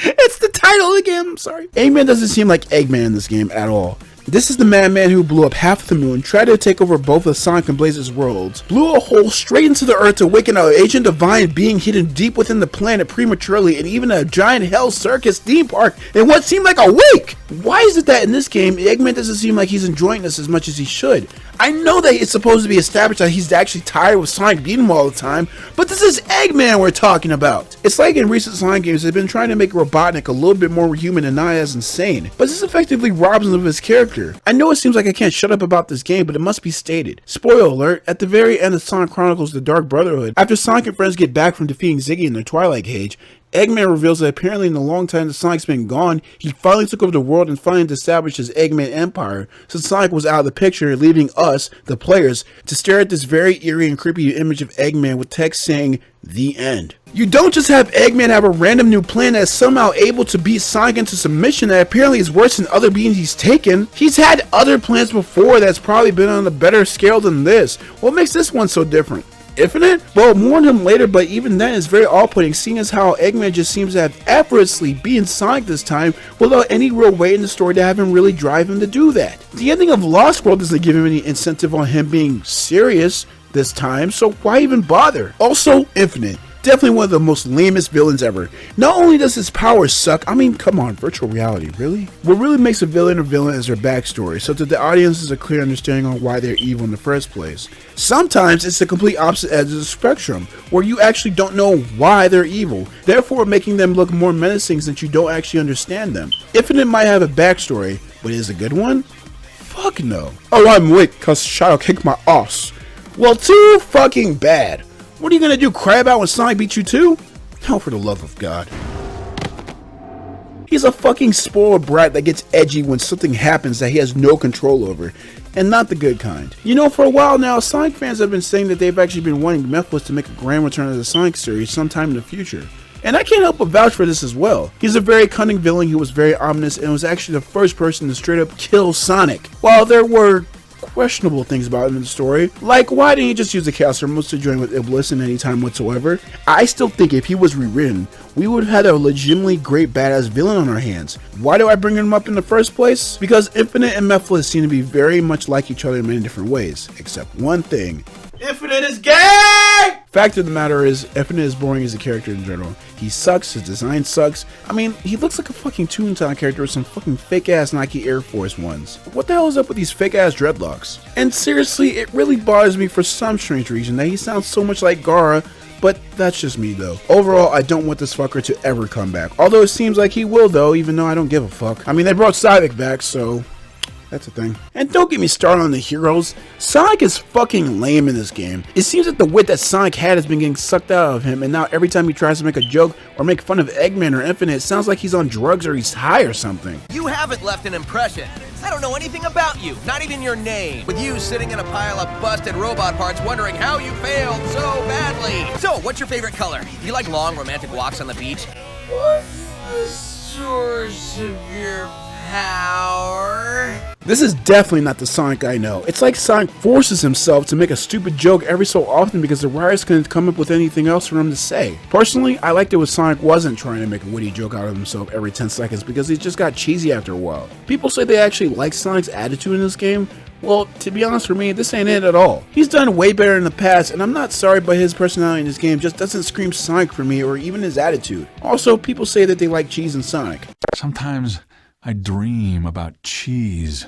It's the title of the game, I'm sorry. Eggman doesn't seem like Eggman in this game at all. This is the madman who blew up half the moon, tried to take over both of Sonic and Blaze's worlds, blew a hole straight into the earth to awaken an ancient divine being hidden deep within the planet prematurely, and even a giant hell circus theme park in what seemed like a week! Why is it that in this game, Eggman doesn't seem like he's enjoying this as much as he should? I know that it's supposed to be established that he's actually tired with Sonic beating him all the time, but this is Eggman we're talking about. It's like in recent Sonic games, they've been trying to make Robotnik a little bit more human and not as insane, but this effectively robs him of his character. I know it seems like I can't shut up about this game, but it must be stated. Spoiler alert, at the very end of Sonic Chronicles The Dark Brotherhood, after Sonic and friends get back from defeating Ziggy in the Twilight Cage, Eggman reveals that apparently in the long time that Sonic's been gone, he finally took over the world and finally established his Eggman empire, since Sonic was out of the picture, leaving us, the players, to stare at this very eerie and creepy image of Eggman with text saying, "The End." You don't just have Eggman have a random new plan that is somehow able to beat Sonic into submission that apparently is worse than other beings he's taken. He's had other plans before that's probably been on a better scale than this. What makes this one so different? Infinite? Well, more on him later, but even then it's very off-putting, seeing as how Eggman just seems to have effortlessly beaten Sonic this time without any real weight in the story to have him really drive him to do that. The ending of Lost World doesn't give him any incentive on him being serious this time, so why even bother? Also, Infinite. Definitely one of the most lamest villains ever. Not only does his powers suck, I mean, come on, virtual reality, really? What really makes a villain is their backstory, so that the audience has a clear understanding on why they're evil in the first place. Sometimes it's the complete opposite edge of the spectrum, where you actually don't know why they're evil, therefore making them look more menacing since you don't actually understand them. Infinite might have a backstory, but is it a good one? Fuck no. Oh, I'm weak, cause Shadow kicked my ass. Well, too fucking bad. What are you gonna do, cry about when Sonic beats you too? Oh, for the love of God. He's a fucking spoiled brat that gets edgy when something happens that he has no control over, and not the good kind. You know, for a while now, Sonic fans have been saying that they've actually been wanting Mephiles to make a grand return of the Sonic series sometime in the future. And I can't help but vouch for this as well. He's a very cunning villain who was very ominous and was actually the first person to straight up kill Sonic. While there were questionable things about him in the story, like why didn't he just use the Chaos Emeralds to join with Iblis in any time whatsoever? I still think if he was rewritten, we would have had a legitimately great badass villain on our hands. Why do I bring him up in the first place? Because Infinite and Mephiles seem to be very much like each other in many different ways, except one thing. Infinite is gay! Fact of the matter is, Infinite is boring as a character in general. He sucks, his design sucks. I mean, he looks like a fucking Toontown character with some fucking fake ass Nike Air Force Ones. What the hell is up with these fake ass dreadlocks? And seriously, it really bothers me for some strange reason that he sounds so much like Gara, but that's just me though. Overall, I don't want this fucker to ever come back. Although it seems like he will though, even though I don't give a fuck. I mean, they brought Psylocke back, so that's a thing. And don't get me started on the heroes. Sonic is fucking lame in this game. It seems that the wit that Sonic had has been getting sucked out of him, and now every time he tries to make a joke or make fun of Eggman or Infinite, it sounds like he's on drugs or he's high or something. You haven't left an impression. I don't know anything about you, not even your name. With you sitting in a pile of busted robot parts wondering how you failed so badly. So, what's your favorite color? Do you like long romantic walks on the beach? What's the source of your power? This is definitely not the Sonic I know. It's like Sonic forces himself to make a stupid joke every so often because the writers couldn't come up with anything else for him to say. Personally, I liked it when Sonic wasn't trying to make a witty joke out of himself every 10 seconds because he just got cheesy after a while. People say they actually like Sonic's attitude in this game. Well, to be honest for me, this ain't it at all. He's done way better in the past, and I'm not sorry, but his personality in this game just doesn't scream Sonic for me, or even his attitude. Also, people say that they like cheese in Sonic. Sometimes I dream about cheese.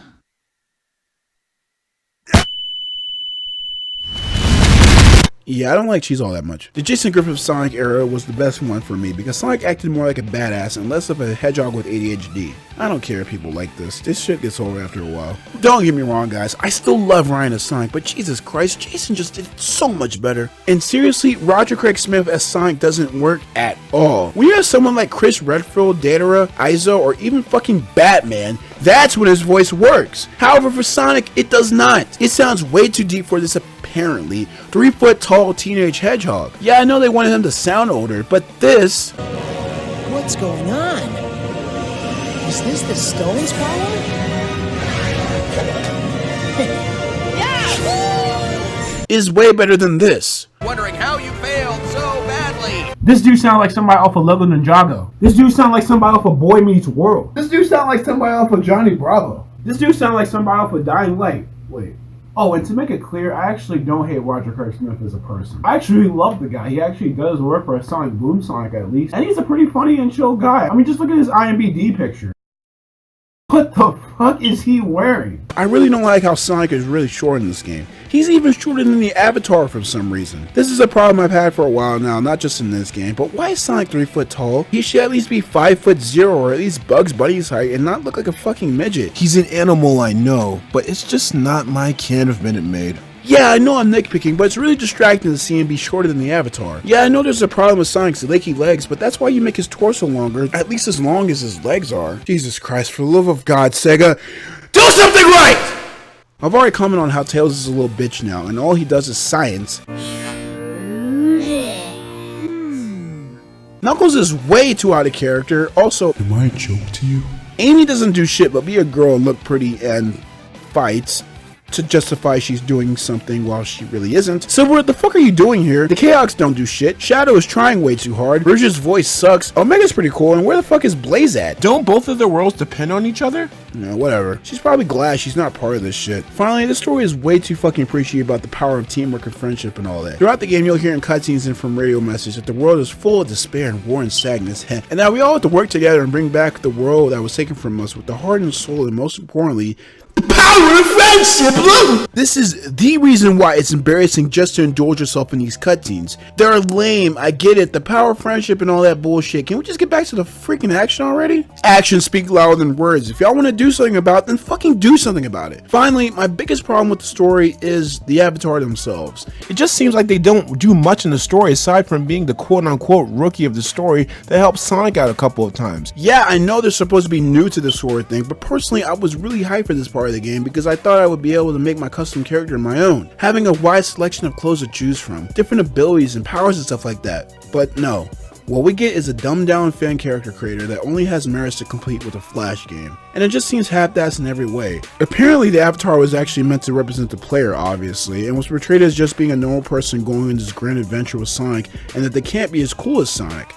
Yeah, I don't like cheese all that much. The Jason Griffith Sonic era was the best one for me because Sonic acted more like a badass and less of a hedgehog with ADHD. I don't care if people like this. This shit gets old after a while. Don't get me wrong, guys. I still love Ryan as Sonic, but Jesus Christ, Jason just did so much better. And seriously, Roger Craig Smith as Sonic doesn't work at all. When you have someone like Chris Redfield, Datara, Izo, or even fucking Batman, that's when his voice works. However, for Sonic, it does not. It sounds way too deep for this apparently 3-foot-tall teenage hedgehog. Yeah, I know they wanted him to sound older, but this... What's going on? Is this the Stone's power? is way better than this. Wondering how you failed so badly. This dude sound like somebody off of Lego Ninjago. This dude sound like somebody off of Boy Meets World. This dude sound like somebody off of Johnny Bravo. This dude sound like somebody off of Dying Light. Wait. Oh, and to make it clear, I actually don't hate Roger Craig Smith as a person. I actually love the guy. He actually does work for a Sonic Boom Sonic at least. And he's a pretty funny and chill guy. I mean, just look at his IMDb picture. What the fuck is he wearing? I really don't like how Sonic is really short in this game. He's even shorter than the Avatar for some reason. This is a problem I've had for a while now, not just in this game, but why is Sonic 3 foot tall? He should at least be 5'0" or at least Bugs Bunny's height and not look like a fucking midget. He's an animal, I know, but it's just not my can of Minute Maid. Yeah, I know I'm nitpicking, but it's really distracting to see him be shorter than the Avatar. Yeah, I know there's a problem with Sonic's lakey legs, but that's why you make his torso longer, at least as long as his legs are. Jesus Christ, for the love of God, Sega, do something right! I've already commented on how Tails is a little bitch now, and all he does is science. Knuckles is way too out of character. Also, am I a joke to you? Amy doesn't do shit but be a girl and look pretty and fights to justify she's doing something while she really isn't. Silver, what the fuck are you doing here? The Chaotics don't do shit. Shadow is trying way too hard. Rouge's voice sucks. Omega's pretty cool, and where the fuck is Blaze at? Don't both of their worlds depend on each other? No, whatever. She's probably glad she's not part of this shit. Finally, this story is way too fucking preachy about the power of teamwork and friendship and all that. Throughout the game, you'll hear in cutscenes and from radio messages that the world is full of despair and war and sadness, and that we all have to work together and bring back the world that was taken from us with the heart and soul, and most importantly, the power of friendship! This is the reason why it's embarrassing just to indulge yourself in these cutscenes. They're lame, I get it, the power of friendship and all that bullshit. Can we just get back to the freaking action already? Actions speak louder than words. If y'all want to do something about it, then fucking do something about it. Finally, my biggest problem with the story is the Avatar themselves. It just seems like they don't do much in the story aside from being the quote-unquote rookie of the story that helped Sonic out a couple of times. Yeah, I know they're supposed to be new to this sort of thing, but personally I was really hyped for this part of the game because I thought I would be able to make my custom character my own, having a wide selection of clothes to choose from, different abilities and powers and stuff like that. But no, what we get is a dumbed down fan character creator that only has merits to compete with a Flash game, and it just seems half-assed in every way. Apparently the Avatar was actually meant to represent the player, obviously, and was portrayed as just being a normal person going on this grand adventure with Sonic, and that they can't be as cool as Sonic.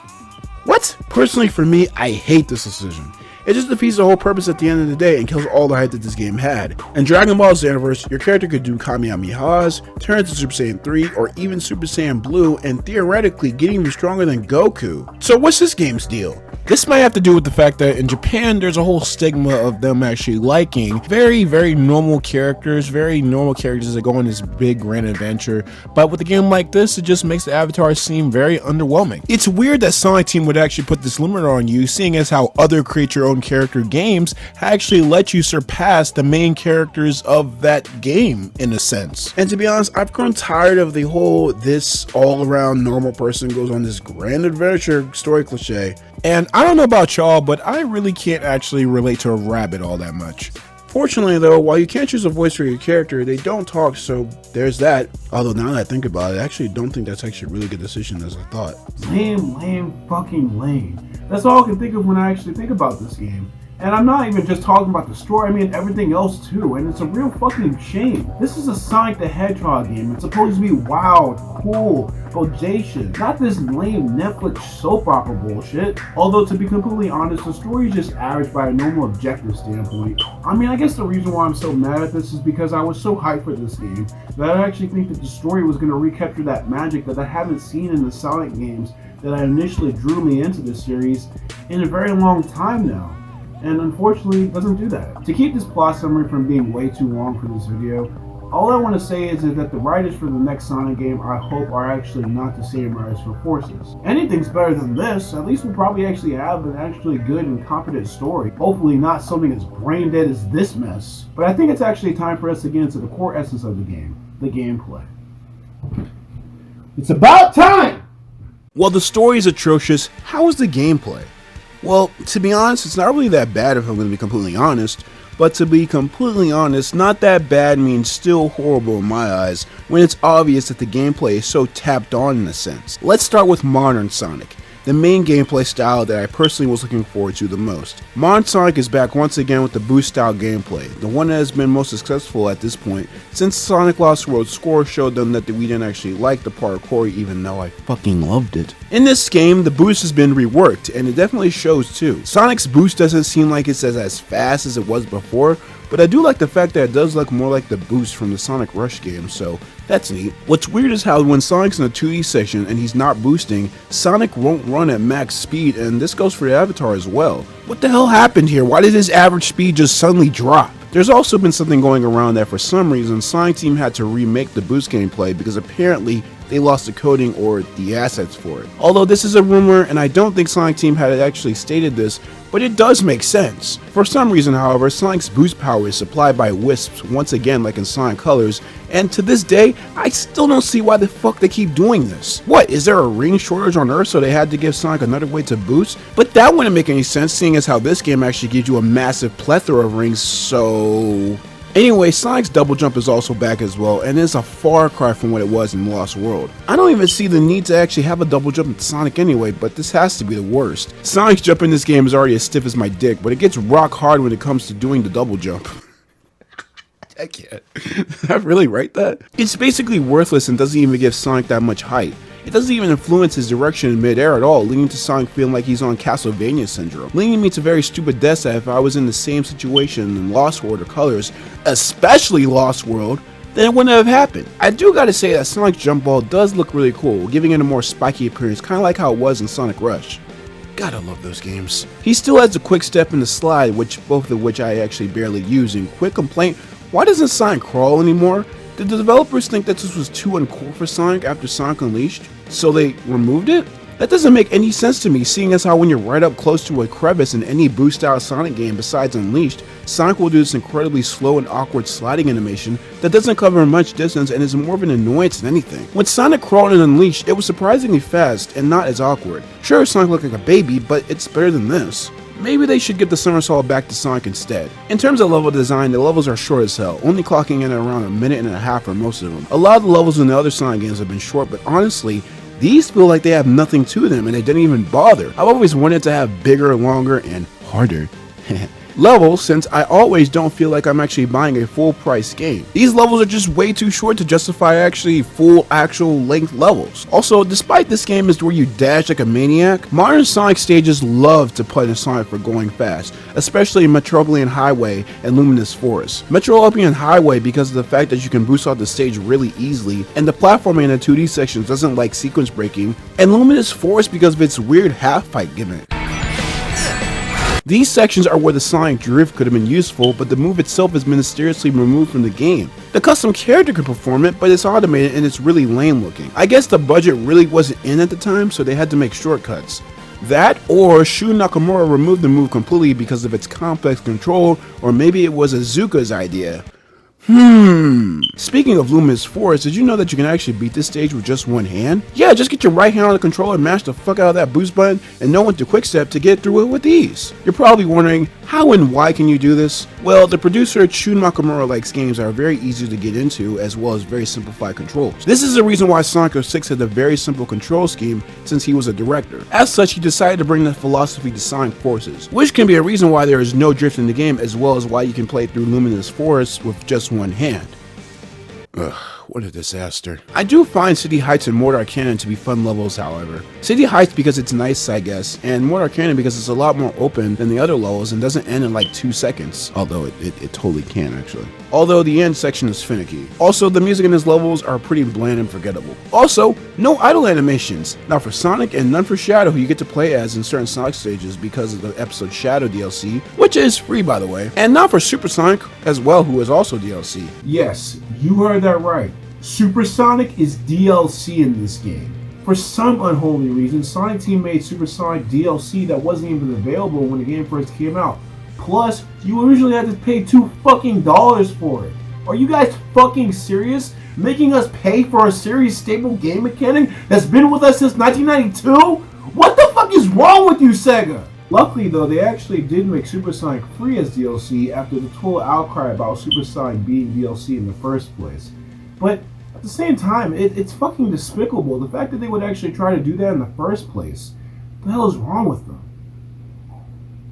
What? Personally for me, I hate this decision. It just defeats the whole purpose at the end of the day and kills all the hype that this game had. In Dragon Ball Xenoverse, your character could do Kamehamehas, turn into Super Saiyan 3, or even Super Saiyan Blue, and theoretically get even stronger than Goku. So what's this game's deal? This might have to do with the fact that in Japan, there's a whole stigma of them actually liking very normal characters that go on this big grand adventure. But with a game like this, it just makes the Avatar seem very underwhelming. It's weird that Sonic Team would actually put this limit on you, seeing as how other create your own character games actually let you surpass the main characters of that game in a sense. And to be honest, I've grown tired of the whole this all-around normal person goes on this grand adventure story cliche. And I don't know about y'all, but I really can't actually relate to a rabbit all that much. Unfortunately though, while you can't choose a voice for your character, they don't talk, so there's that. Although now that I think about it, I actually don't think that's actually a really good decision as I thought. Lame, fucking lame. That's all I can think of when I actually think about this game. And I'm not even just talking about the story, I mean everything else too, and it's a real fucking shame. This is a Sonic the Hedgehog game. It's supposed to be wild, cool, bodacious, not this lame Netflix soap opera bullshit. Although to be completely honest, the story is just average by a normal objective standpoint. I mean, I guess the reason why I'm so mad at this is because I was so hyped for this game that I actually think that the story was going to recapture that magic that I haven't seen in the Sonic games that initially drew me into this series in a very long time now. And unfortunately it doesn't do that. To keep this plot summary from being way too long for this video, all I want to say is that the writers for the next Sonic game I hope are actually not the same writers for Forces. Anything's better than this, at least we'll probably actually have an actually good and competent story. Hopefully not something as brain dead as this mess. But I think it's actually time for us to get into the core essence of the game, the gameplay. It's about time! While the story is atrocious, how is the gameplay? Well, to be honest, it's not really that bad if I'm going to be completely honest, but to be completely honest, not that bad means still horrible in my eyes when it's obvious that the gameplay is so tapped on in a sense. Let's start with Modern Sonic, the main gameplay style that I personally was looking forward to the most. Modern Sonic is back once again with the boost style gameplay, the one that has been most successful at this point, since Sonic Lost World's score showed them that we didn't actually like the parkour even though I fucking loved it. In this game, the boost has been reworked, and it definitely shows too. Sonic's boost doesn't seem like it's as fast as it was before, but I do like the fact that it does look more like the boost from the Sonic Rush game, so that's neat. What's weird is how when Sonic's in the 2D section and he's not boosting, Sonic won't run at max speed, and this goes for the Avatar as well. What the hell happened here? Why did his average speed just suddenly drop? There's also been something going around that for some reason Sonic Team had to remake the boost gameplay because apparently they lost the coding or the assets for it. Although this is a rumor and I don't think Sonic Team had actually stated this, but it does make sense. For some reason, however, Sonic's boost power is supplied by wisps once again like in Sonic Colors, and to this day, I still don't see why the fuck they keep doing this. What, is there a ring shortage on Earth so they had to give Sonic another way to boost? But that wouldn't make any sense seeing as how this game actually gives you a massive plethora of rings, so... Anyway, Sonic's double jump is also back as well, and it's a far cry from what it was in Lost World. I don't even see the need to actually have a double jump in Sonic anyway, but this has to be the worst. Sonic's jump in this game is already as stiff as my dick, but it gets rock hard when it comes to doing the double jump. I can't. Did I really write that? It's basically worthless and doesn't even give Sonic that much height. It doesn't even influence his direction in midair at all, leading to Sonic feeling like he's on Castlevania syndrome, leading me to very stupid deaths that if I was in the same situation in Lost World or Colors, especially Lost World, then it wouldn't have happened. I do gotta say that Sonic's jump ball does look really cool, giving it a more spiky appearance, kinda like how it was in Sonic Rush. Gotta love those games. He still has a quick step and the slide, both of which I actually barely use, and quick complaint, why doesn't Sonic crawl anymore? Did the developers think that this was too uncool for Sonic after Sonic Unleashed, so they removed it? That doesn't make any sense to me, seeing as how when you're right up close to a crevice in any boost style Sonic game besides Unleashed, Sonic will do this incredibly slow and awkward sliding animation that doesn't cover much distance and is more of an annoyance than anything. When Sonic crawled in Unleashed, it was surprisingly fast and not as awkward. Sure, Sonic looked like a baby, but it's better than this. Maybe they should give the somersault back to Sonic instead. In terms of level design, the levels are short as hell, only clocking in at around a minute and a half for most of them. A lot of the levels in the other Sonic games have been short, but honestly, these feel like they have nothing to them and they didn't even bother. I've always wanted to have bigger, longer, and harder levels since I always don't feel like I'm actually buying a full price game. These levels are just way too short to justify actually full actual length levels. Also, despite this game is where you dash like a maniac, modern Sonic stages love to punish Sonic for going fast, especially in Metropolitan Highway and Luminous Forest. Metropolitan Highway because of the fact that you can boost off the stage really easily, and the platforming in the 2D sections doesn't like sequence breaking, and Luminous Forest because of its weird half-pipe gimmick. These sections are where the Sonic Drift could have been useful, but the move itself is mysteriously removed from the game. The custom character could perform it, but it's automated and it's really lame looking. I guess the budget really wasn't in at the time, so they had to make shortcuts. That, or Shu Nakamura removed the move completely because of its complex control, or maybe it was Azuka's idea. Speaking of Luminous Forest, did you know that you can actually beat this stage with just one hand? Yeah, just get your right hand on the controller and mash the fuck out of that boost button and know when to quick step to get through it with ease. You're probably wondering, how and why can you do this? Well, the producer Shun Nakamura likes games that are very easy to get into as well as very simplified controls. This is the reason why Sonic 06 had a very simple control scheme since he was a director. As such, he decided to bring that philosophy to Sonic Forces, which can be a reason why there is no drift in the game as well as why you can play through Luminous Forest with just one hand. Ugh, what a disaster. I do find City Heights and Mortar Canyon to be fun levels, however. City Heights because it's nice, I guess, and Mortar Canyon because it's a lot more open than the other levels and doesn't end in like 2 seconds. Although it totally can, actually. Although the end section is finicky. Also, the music in these levels are pretty bland and forgettable. Also, no idle animations. Now for Sonic and none for Shadow, who you get to play as in certain Sonic stages because of the episode Shadow DLC, which is free by the way. And not for Super Sonic as well, who is also DLC. Yes, you heard that right. Super Sonic is DLC in this game. For some unholy reason, Sonic Team made Super Sonic DLC that wasn't even available when the game first came out. Plus, you originally had to pay $2 fucking for it. Are you guys fucking serious? Making us pay for a series staple game mechanic that's been with us since 1992? What the fuck is wrong with you, Sega? Luckily though, they actually did make Super Sonic free as DLC after the total outcry about Super Sonic being DLC in the first place. But at the same time, it's fucking despicable. The fact that they would actually try to do that in the first place. What the hell is wrong with them?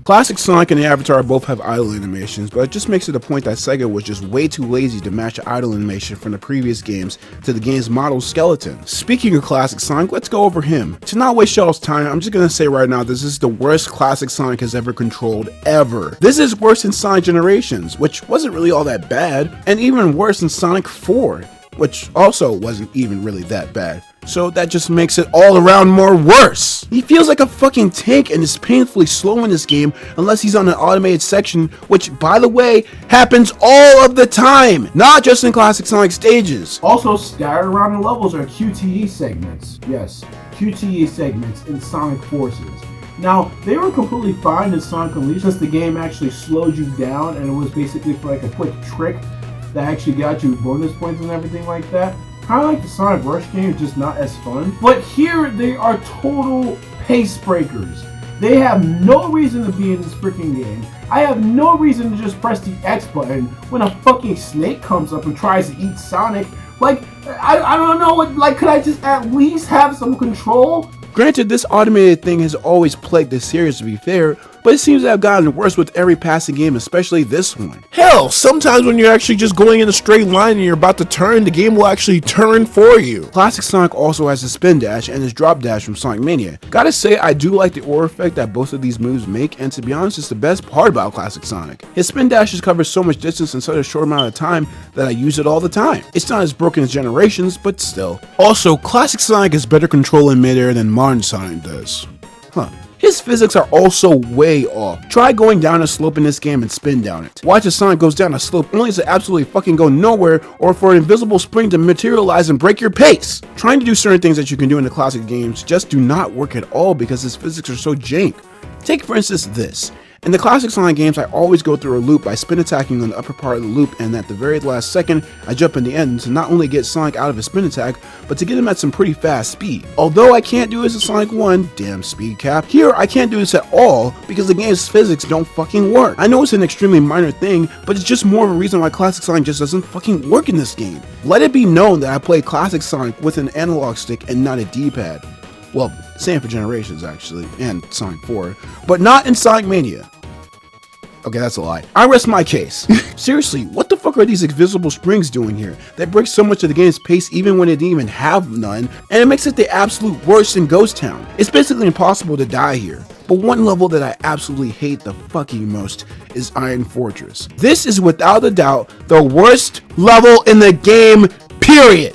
Classic Sonic and the Avatar both have idle animations, but it just makes it a point that Sega was just way too lazy to match the idle animation from the previous games to the game's model skeleton. Speaking of Classic Sonic, let's go over him. To not waste y'all's time, I'm just gonna say right now, this is the worst Classic Sonic has ever controlled, ever. This is worse than Sonic Generations, which wasn't really all that bad, and even worse than Sonic 4, which also wasn't even really that bad. So that just makes it all around more worse. He feels like a fucking tank and is painfully slow in this game unless he's on an automated section, which by the way, happens all of the time, not just in Classic Sonic stages. Also scattered around the levels are QTE segments. Yes, QTE segments in Sonic Forces. Now, they were completely fine in Sonic Unleashed since the game actually slowed you down and it was basically for like a quick trick that actually got you bonus points and everything like that. Kind of like the Sonic Rush game, just not as fun. But here, they are total pace breakers. They have no reason to be in this freaking game. I have no reason to just press the X button when a fucking snake comes up and tries to eat Sonic. Like, I don't know, like, could I just at least have some control? Granted, this automated thing has always plagued the series to be fair, but it seems to have gotten worse with every passing game, especially this one. Hell, sometimes when you're actually just going in a straight line and you're about to turn, the game will actually turn for you. Classic Sonic also has a spin dash and his drop dash from Sonic Mania. Gotta say, I do like the aura effect that both of these moves make, and to be honest, it's the best part about Classic Sonic. His spin dashes cover so much distance in such a short amount of time that I use it all the time. It's not as broken as Generations, but still. Also, Classic Sonic has better control in midair than modern Sonic does. Huh. His physics are also way off. Try going down a slope in this game and spin down it. Watch as Sonic goes down a slope only to absolutely fucking go nowhere or for an invisible spring to materialize and break your pace. Trying to do certain things that you can do in the classic games just do not work at all because his physics are so jank. Take for instance this. In the classic Sonic games, I always go through a loop by spin attacking on the upper part of the loop, and at the very last second, I jump in the end to not only get Sonic out of his spin attack, but to get him at some pretty fast speed. Although I can't do this in Sonic 1, damn speed cap, here I can't do this at all because the game's physics don't fucking work. I know it's an extremely minor thing, but it's just more of a reason why classic Sonic just doesn't fucking work in this game. Let it be known that I play classic Sonic with an analog stick and not a D-pad. Well, same for Generations actually, and Sonic 4, but not in Sonic Mania. Okay, that's a lie. I rest my case. Seriously, what the fuck are these invisible springs doing here? That breaks so much of the game's pace even when it didn't even have none, and it makes it the absolute worst in Ghost Town. It's basically impossible to die here. But one level that I absolutely hate the fucking most is Iron Fortress. This is without a doubt the worst level in the game, period.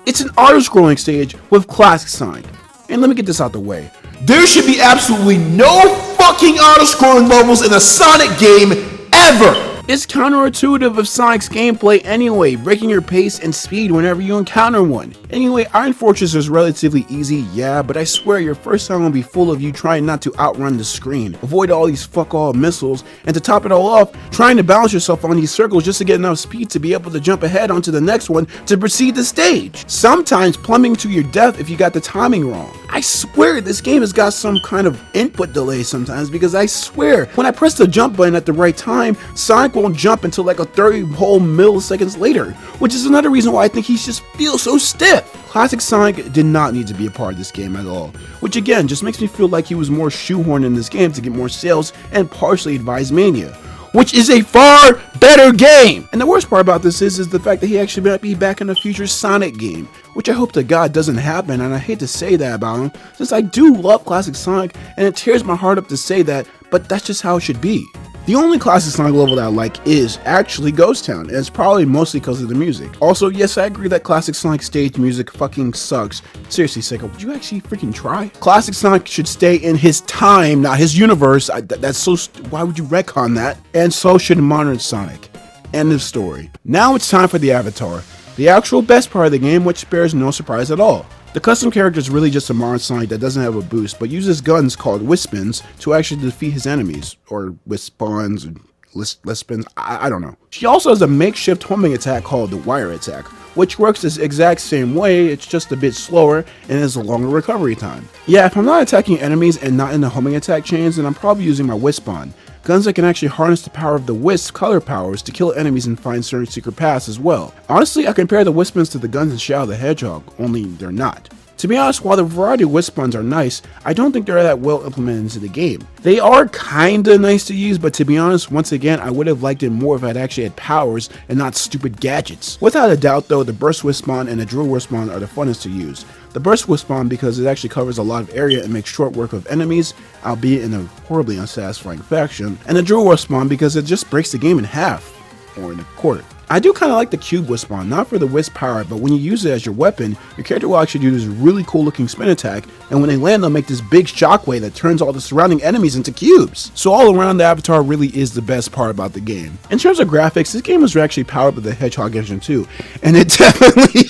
It's an auto-scrolling stage with classic Sonic. And let me get this out the way. There should be absolutely no fucking auto-scrolling levels in a Sonic game ever! It's counterintuitive of Sonic's gameplay anyway, breaking your pace and speed whenever you encounter one. Anyway, Iron Fortress is relatively easy, yeah, but I swear your first time will be full of you trying not to outrun the screen, avoid all these fuck all missiles, and to top it all off, trying to balance yourself on these circles just to get enough speed to be able to jump ahead onto the next one to proceed the stage. Sometimes plummeting to your death if you got the timing wrong. I swear this game has got some kind of input delay sometimes, because I swear when I press the jump button at the right time, Sonic won't jump until like a 30 whole milliseconds later, which is another reason why I think he just feels so stiff. Classic Sonic did not need to be a part of this game at all, which again just makes me feel like he was more shoehorned in this game to get more sales and partially advise Mania, which is a far better game. And the worst part about this is the fact that he actually might be back in a future Sonic game, which I hope to God doesn't happen, and I hate to say that about him, since I do love classic Sonic, and it tears my heart up to say that, but that's just how it should be. The only classic Sonic level that I like is actually Ghost Town, and it's probably mostly because of the music. Also, yes, I agree that classic Sonic stage music fucking sucks. Seriously, Seiko, would you actually freaking try? Classic Sonic should stay in his time, not his universe. That's so why would you retcon that? And so should modern Sonic. End of story. Now it's time for the Avatar, the actual best part of the game, which bears no surprise at all. The custom character is really just a modern Sonic that doesn't have a boost, but uses guns called Wispins to actually defeat his enemies, or Wispons, or Lispins, I don't know. She also has a makeshift homing attack called the Wire Attack, which works the exact same way, it's just a bit slower and has a longer recovery time. Yeah, if I'm not attacking enemies and not in the homing attack chains, then I'm probably using my Wispon. Guns that can actually harness the power of the Wisp color powers to kill enemies and find certain secret paths as well. Honestly, I compare the Wispons to the guns in Shadow the Hedgehog, only they're not. To be honest, while the variety of Wispons are nice, I don't think they're that well implemented into the game. They are kinda nice to use, but to be honest, once again, I would have liked it more if I had actually had powers and not stupid gadgets. Without a doubt though, the Burst Wispon and the Drill Wispon are the funnest to use. The Burst Wispon because it actually covers a lot of area and makes short work of enemies, albeit in a horribly unsatisfying fashion, and the Drill Wispon because it just breaks the game in half, or in a quarter. I do kind of like the Cube Wispon, not for the Wisp power, but when you use it as your weapon, your character will actually do this really cool looking spin attack, and when they land they'll make this big shockwave that turns all the surrounding enemies into cubes. So all around, the Avatar really is the best part about the game. In terms of graphics, this game was actually powered by the Hedgehog engine too, and it definitely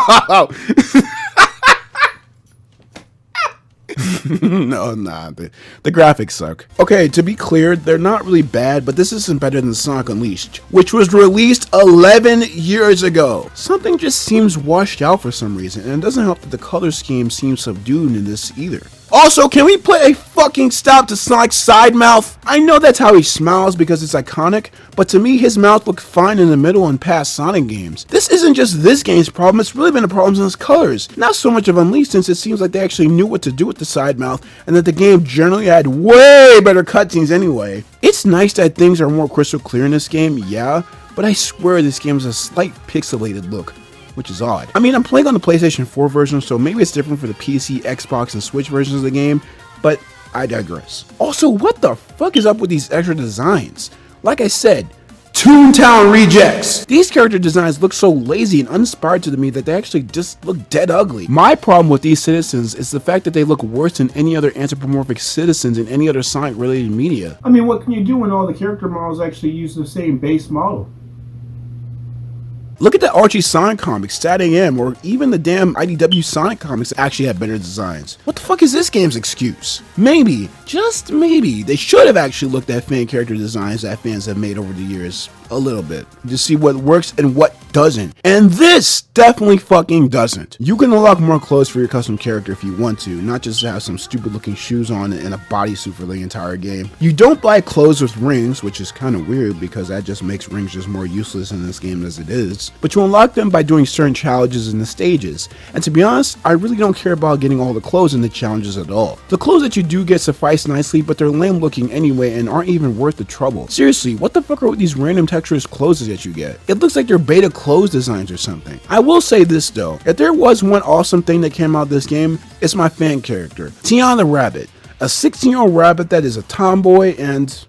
no. The graphics suck. Okay, to be clear, they're not really bad, but this isn't better than Sonic Unleashed, which was released 11 years ago. Something just seems washed out for some reason, and it doesn't help that the color scheme seems subdued in this either. Also, can we put a fucking stop to Sonic's side mouth? I know that's how he smiles because it's iconic, but to me his mouth looked fine in the middle and past Sonic games. This isn't just this game's problem, it's really been a problem since Colors. Not so much of Unleashed, since it seems like they actually knew what to do with the side mouth and that the game generally had way better cutscenes anyway. It's nice that things are more crystal clear in this game, yeah, but I swear this game has a slight pixelated look, which is odd. I mean, I'm playing on the PlayStation 4 version, so maybe it's different for the PC, Xbox, and Switch versions of the game, but I digress. Also, what the fuck is up with these extra designs? Like I said, Toontown rejects! These character designs look so lazy and uninspired to me that they actually just look dead ugly. My problem with these citizens is the fact that they look worse than any other anthropomorphic citizens in any other Sonic related media. I mean, what can you do when all the character models actually use the same base model? Look at the Archie Sonic comics, Stat AM, or even the damn IDW Sonic comics actually have better designs. What the fuck is this game's excuse? Maybe, just maybe, they should have actually looked at fan character designs that fans have made over the years a little bit to see what works and what doesn't. And this definitely fucking doesn't. You can unlock more clothes for your custom character if you want to, not just have some stupid looking shoes on and a bodysuit for the entire game. You don't buy clothes with rings, which is kind of weird because that just makes rings just more useless in this game as it is. But you unlock them by doing certain challenges in the stages. And to be honest, I really don't care about getting all the clothes in the challenges at all. The clothes that you do get suffice nicely, but they're lame looking anyway and aren't even worth the trouble. Seriously, what the fuck are with these random texturous clothes that you get? It looks like they're beta clothes designs or something. I will say this though, if there was one awesome thing that came out of this game, it's my fan character, Tiana the Rabbit. A 16-year-old rabbit that is a tomboy, and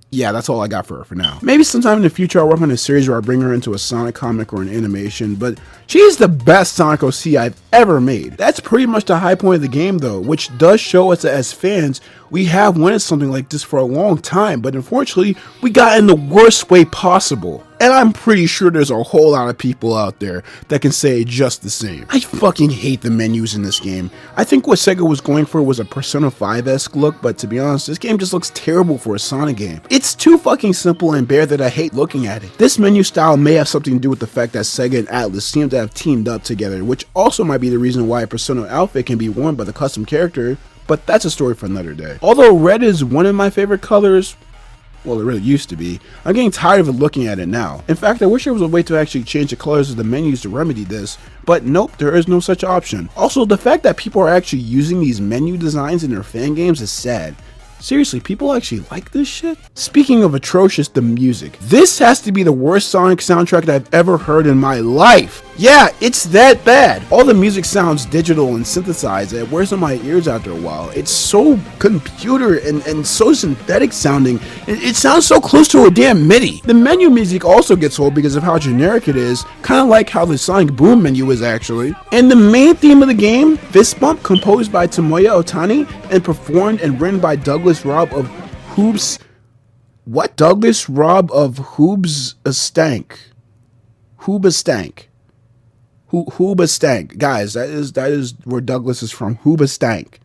yeah, that's all I got for her for now. Maybe sometime in the future I'll work on a series where I bring her into a Sonic comic or an animation, but she's the best Sonic OC I've ever made. That's pretty much the high point of the game though, which does show us that as fans, We have wanted something like this for a long time, but unfortunately, we got in the worst way possible. And I'm pretty sure there's a whole lot of people out there that can say just the same. I fucking hate the menus in this game. I think what Sega was going for was a Persona 5-esque look, but to be honest, this game just looks terrible for a Sonic game. It's too fucking simple and bare that I hate looking at it. This menu style may have something to do with the fact that Sega and Atlus seem to have teamed up together, which also might be the reason why a Persona outfit can be worn by the custom character, but that's a story for another day. Although red is one of my favorite colors, well, it really used to be, I'm getting tired of looking at it now. In fact, I wish there was a way to actually change the colors of the menus to remedy this, but nope, there is no such option. Also, the fact that people are actually using these menu designs in their fan games is sad. Seriously, people actually like this shit? Speaking of atrocious, the music. This has to be the worst Sonic soundtrack that I've ever heard in my life. Yeah, it's that bad. All the music sounds digital and synthesized. It wears on my ears after a while. It's so computer and so synthetic sounding. It sounds so close to a damn MIDI. The menu music also gets old because of how generic it is, kind of like how the Sonic Boom menu is actually. And the main theme of the game, Fist Bump, composed by Tomoya Otani and performed and written by Douglas Robb of Hoobs. What? Douglas Robb of Hoobastank. Hoobastank. Guys, that is where Douglas is from. Hoobastank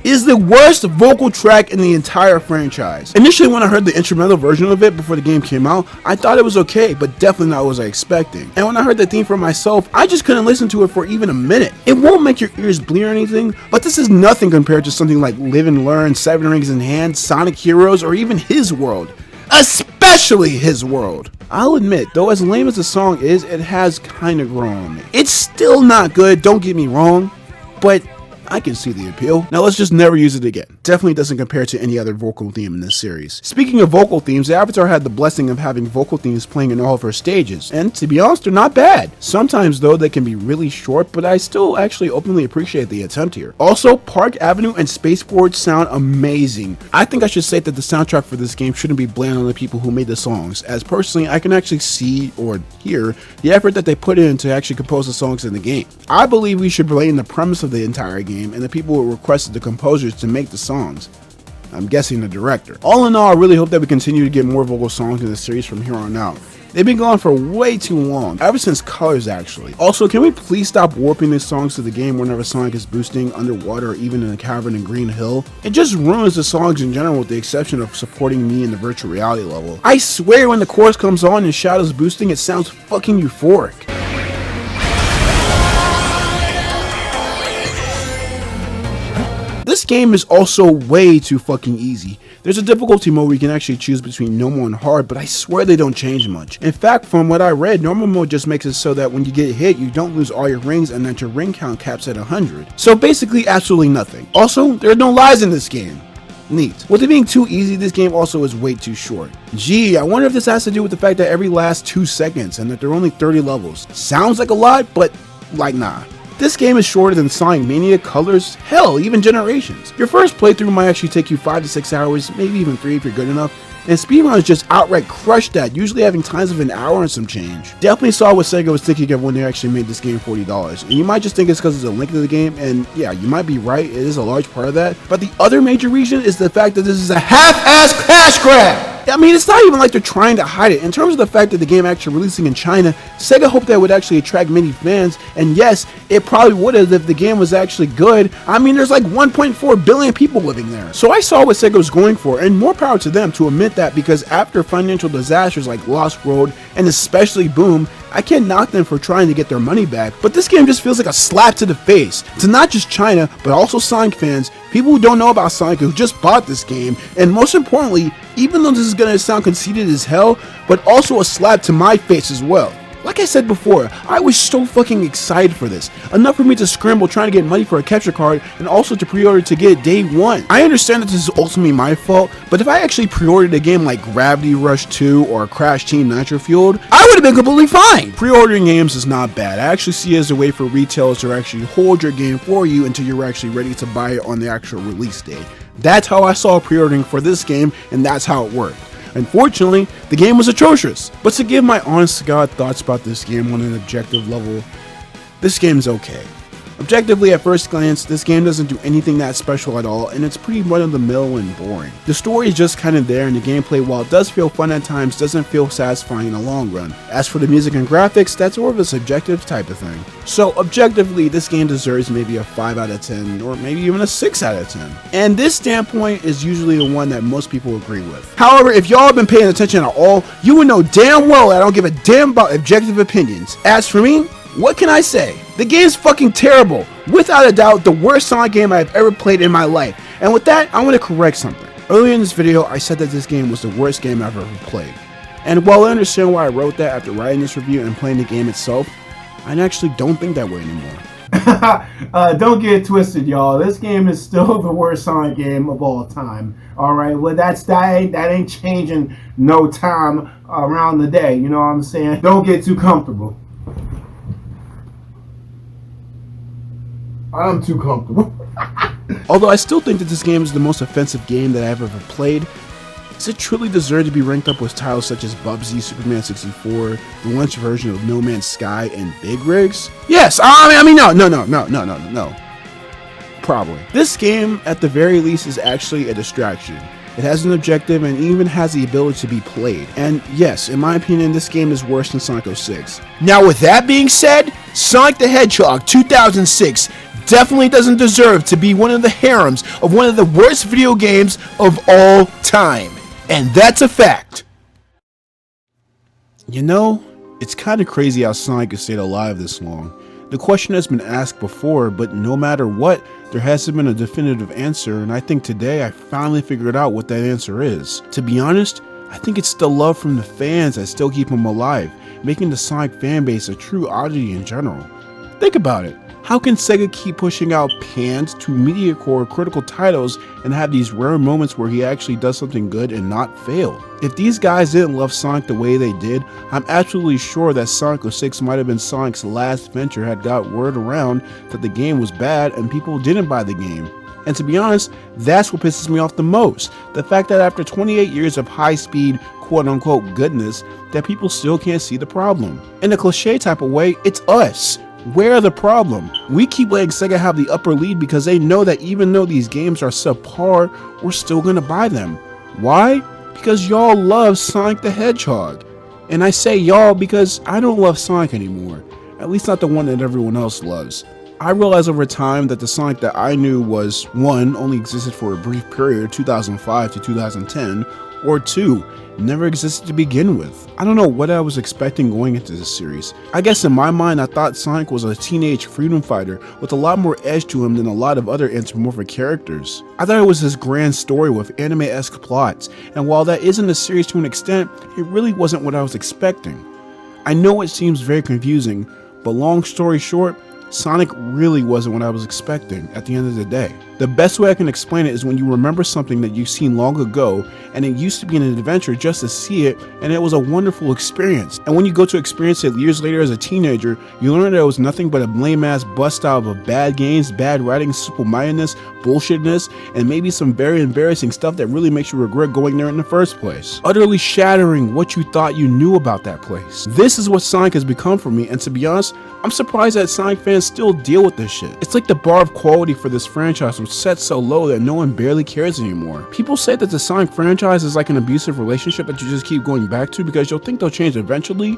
is the worst vocal track in the entire franchise. Initially, when I heard the instrumental version of it before the game came out, I thought it was okay, but definitely not what I was expecting. And when I heard the theme for myself, I just couldn't listen to it for even a minute. It won't make your ears bleed or anything, but this is nothing compared to something like Live and Learn, Seven Rings in Hand, Sonic Heroes, or even His World. Especially His World. I'll admit, though as lame as the song is, it has kinda grown on me. It's still not good, don't get me wrong, but I can see the appeal. Now let's just never use it again. Definitely doesn't compare to any other vocal theme in this series. Speaking of vocal themes, the Avatar had the blessing of having vocal themes playing in all of her stages, and to be honest, they're not bad. Sometimes though, they can be really short, but I still actually openly appreciate the attempt here. Also, Park Avenue and Spaceport sound amazing. I think I should say that the soundtrack for this game shouldn't be blamed on the people who made the songs, as personally, I can actually see or hear the effort that they put in to actually compose the songs in the game. I believe we should blame the premise of the entire game and the people who requested the composers to make the songs. I'm guessing the director. All in all, I really hope that we continue to get more vocal songs in the series from here on out. They've been gone for way too long, ever since Colors actually. Also, can we please stop warping these songs to the game whenever Sonic is boosting underwater or even in a cavern in Green Hill? It just ruins the songs in general with the exception of supporting me in the virtual reality level. I swear when the chorus comes on and Shadow's boosting, it sounds fucking euphoric. This game is also way too fucking easy. There's a difficulty mode where you can actually choose between normal and hard, but I swear they don't change much. In fact, from what I read, normal mode just makes it so that when you get hit, you don't lose all your rings and that your ring count caps at 100. So basically absolutely nothing. Also, there are no lies in this game. Neat. With it being too easy, this game also is way too short. Gee, I wonder if this has to do with the fact that every last 2 seconds and that there are only 30 levels. Sounds like a lot, but like nah. This game is shorter than Sonic Mania, Colors, hell, even Generations. Your first playthrough might actually take you 5 to 6 hours, maybe even 3 if you're good enough, and speedrunners just outright crush that, usually having times of an hour and some change. Definitely saw what Sega was thinking of when they actually made this game $40. And you might just think it's because it's a link to the game, and yeah, you might be right, it is a large part of that. But the other major reason is the fact that this is a half-ass cash grab! I mean, it's not even like they're trying to hide it. In terms of the fact that the game actually releasing in China, Sega hoped that it would actually attract many fans, and yes, it probably would have if the game was actually good. I mean, there's like 1.4 billion people living there. So I saw what Sega was going for, and more power to them to admit that, because after financial disasters like Lost World, and especially Boom, I can't knock them for trying to get their money back, but this game just feels like a slap to the face to not just China, but also Sonic fans, people who don't know about Sonic who just bought this game, and most importantly, even though this is gonna sound conceited as hell, but also a slap to my face as well. Like I said before, I was so fucking excited for this. Enough for me to scramble trying to get money for a capture card and also to pre-order to get it day one. I understand that this is ultimately my fault, but if I actually pre-ordered a game like Gravity Rush 2 or Crash Team Nitro Fueled, I would have been completely fine. Pre-ordering games is not bad. I actually see it as a way for retailers to actually hold your game for you until you're actually ready to buy it on the actual release date. That's how I saw pre-ordering for this game, and that's how it worked. Unfortunately, the game was atrocious, but to give my honest to God thoughts about this game on an objective level, this game's okay. Objectively, at first glance, this game doesn't do anything that special at all, and it's pretty run-of-the-mill and boring. The story is just kind of there, and the gameplay, while it does feel fun at times, doesn't feel satisfying in the long run. As for the music and graphics, that's more of a subjective type of thing. So objectively, this game deserves maybe a 5 out of 10, or maybe even a 6 out of 10. And this standpoint is usually the one that most people agree with. However, if y'all have been paying attention at all, you would know damn well that I don't give a damn about objective opinions. As for me, what can I say? The game's fucking terrible. Without a doubt, the worst Sonic game I've ever played in my life. And with that, I want to correct something. Earlier in this video, I said that this game was the worst game I've ever played. And while I understand why I wrote that after writing this review and playing the game itself, I actually don't think that way anymore. Don't get it twisted, y'all. This game is still the worst Sonic game of all time. Alright, well that ain't changing no time around the day. You know what I'm saying? Don't get too comfortable. I'm too comfortable. Although I still think that this game is the most offensive game that I've ever played, does it truly deserve to be ranked up with titles such as Bubsy, Superman 64, the launch version of No Man's Sky, and Big Rigs? Yes, I mean, no. Probably. This game, at the very least, is actually a distraction. It has an objective and even has the ability to be played. And yes, in my opinion, this game is worse than Sonic 06. Now with that being said, Sonic the Hedgehog 2006 definitely doesn't deserve to be one of the harems of one of the worst video games of all time. And that's a fact. You know, it's kind of crazy how Sonic has stayed alive this long. The question has been asked before, but no matter what, there hasn't been a definitive answer, and I think today I finally figured out what that answer is. To be honest, I think it's the love from the fans that still keep him alive, making the Sonic fanbase a true oddity in general. Think about it. How can Sega keep pushing out panned to mediocre critical titles and have these rare moments where he actually does something good and not fail? If these guys didn't love Sonic the way they did, I'm absolutely sure that Sonic 06 might have been Sonic's last venture had got word around that the game was bad and people didn't buy the game. And to be honest, that's what pisses me off the most. The fact that after 28 years of high-speed, quote-unquote goodness, that people still can't see the problem. In a cliche type of way, it's us. We're the problem. We keep letting Sega have the upper lead because they know that even though these games are subpar, we're still gonna buy them. Why? Because y'all love Sonic the Hedgehog. And I say y'all because I don't love Sonic anymore. At least not the one that everyone else loves. I realized over time that the Sonic that I knew was 1. Only existed for a brief period, 2005 to 2010, or 2. Never existed to begin with. I don't know what I was expecting going into this series. I guess in my mind I thought Sonic was a teenage freedom fighter with a lot more edge to him than a lot of other anthropomorphic characters. I thought it was this grand story with anime-esque plots, and while that is in the series to an extent, it really wasn't what I was expecting. I know it seems very confusing, but long story short, Sonic really wasn't what I was expecting at the end of the day. The best way I can explain it is when you remember something that you've seen long ago and it used to be an adventure just to see it, and it was a wonderful experience. And when you go to experience it years later as a teenager, you learn that it was nothing but a lame-ass bust out of bad games, bad writing, simple-mindedness, bullshitness, and maybe some very embarrassing stuff that really makes you regret going there in the first place. Utterly shattering what you thought you knew about that place. This is what Sonic has become for me, and to be honest, I'm surprised that Sonic fans still deal with this shit. It's like the bar of quality for this franchise was set so low that no one barely cares anymore. People say that the Sonic franchise is like an abusive relationship that you just keep going back to because you'll think they'll change eventually.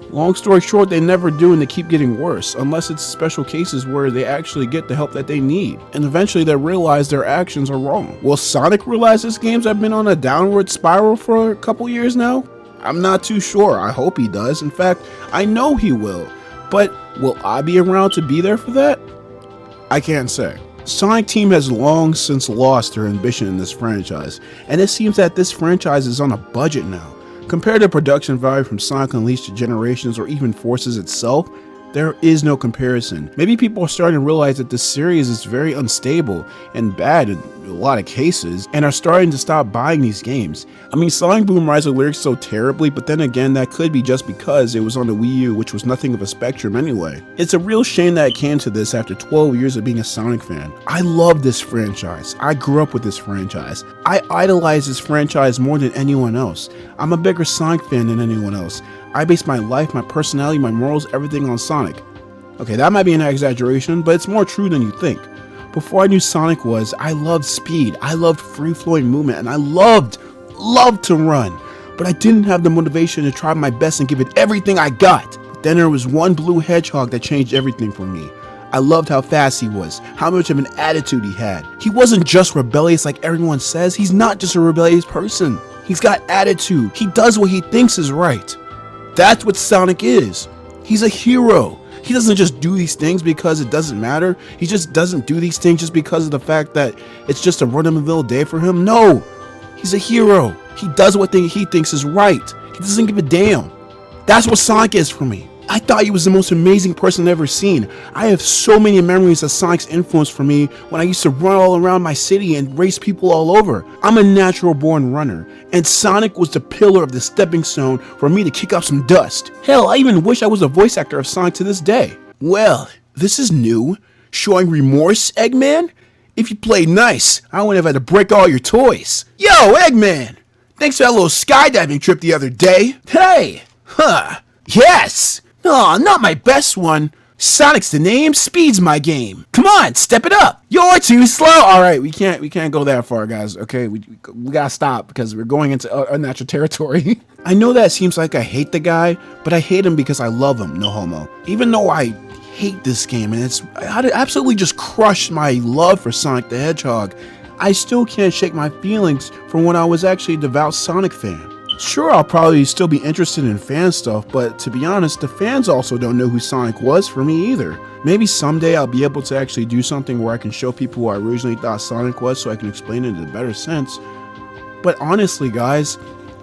Long story short, they never do, and they keep getting worse, unless it's special cases where they actually get the help that they need, and eventually they realize their actions are wrong. Will Sonic realize his games have been on a downward spiral for a couple years now? I'm not too sure. I hope he does. In fact, I know he will. But will I be around to be there for that? I can't say. Sonic Team has long since lost their ambition in this franchise, and it seems that this franchise is on a budget now. Compared to production value from Sonic Unleashed to Generations or even Forces itself, there is no comparison. Maybe people are starting to realize that this series is very unstable and bad in a lot of cases, and are starting to stop buying these games. I mean, Sonic Boom Rise lyrics so terribly, but then again, that could be just because it was on the Wii U, which was nothing of a spectrum anyway. It's a real shame that it came to this after 12 years of being a Sonic fan. I love this franchise. I grew up with this franchise. I idolize this franchise more than anyone else. I'm a bigger Sonic fan than anyone else. I base my life, my personality, my morals, everything on Sonic. Okay, that might be an exaggeration, but it's more true than you think. Before I knew Sonic was, I loved speed, I loved free-flowing movement, and I loved to run. But I didn't have the motivation to try my best and give it everything I got. But then there was one blue hedgehog that changed everything for me. I loved how fast he was, how much of an attitude he had. He wasn't just rebellious like everyone says. He's not just a rebellious person. He's got attitude. He does what he thinks is right. That's what Sonic is. He's a hero. He doesn't just do these things because it doesn't matter. He just doesn't do these things just because of the fact that it's just a run-of-the-mill day for him. No, he's a hero. He does what he thinks is right. He doesn't give a damn. That's what Sonic is for me. I thought he was the most amazing person I've ever seen. I have so many memories of Sonic's influence for me when I used to run all around my city and race people all over. I'm a natural born runner, and Sonic was the pillar of the stepping stone for me to kick up some dust. Hell, I even wish I was a voice actor of Sonic to this day. Well, this is new. Showing remorse, Eggman? If you played nice, I wouldn't have had to break all your toys. Yo, Eggman! Thanks for that little skydiving trip the other day. Hey! Huh. Yes! Aw, not my best one. Sonic's the name, speed's my game. Come on, step it up. You're too slow. All right, we can't go that far, guys. Okay, we gotta stop because we're going into unnatural territory. I know that seems like I hate the guy, but I hate him because I love him, no homo. Even though I hate this game and it absolutely just crushed my love for Sonic the Hedgehog, I still can't shake my feelings from when I was actually a devout Sonic fan. Sure, I'll probably still be interested in fan stuff, but to be honest, the fans also don't know who Sonic was for me either. Maybe someday I'll be able to actually do something where I can show people who I originally thought Sonic was so I can explain it in a better sense. But honestly, guys,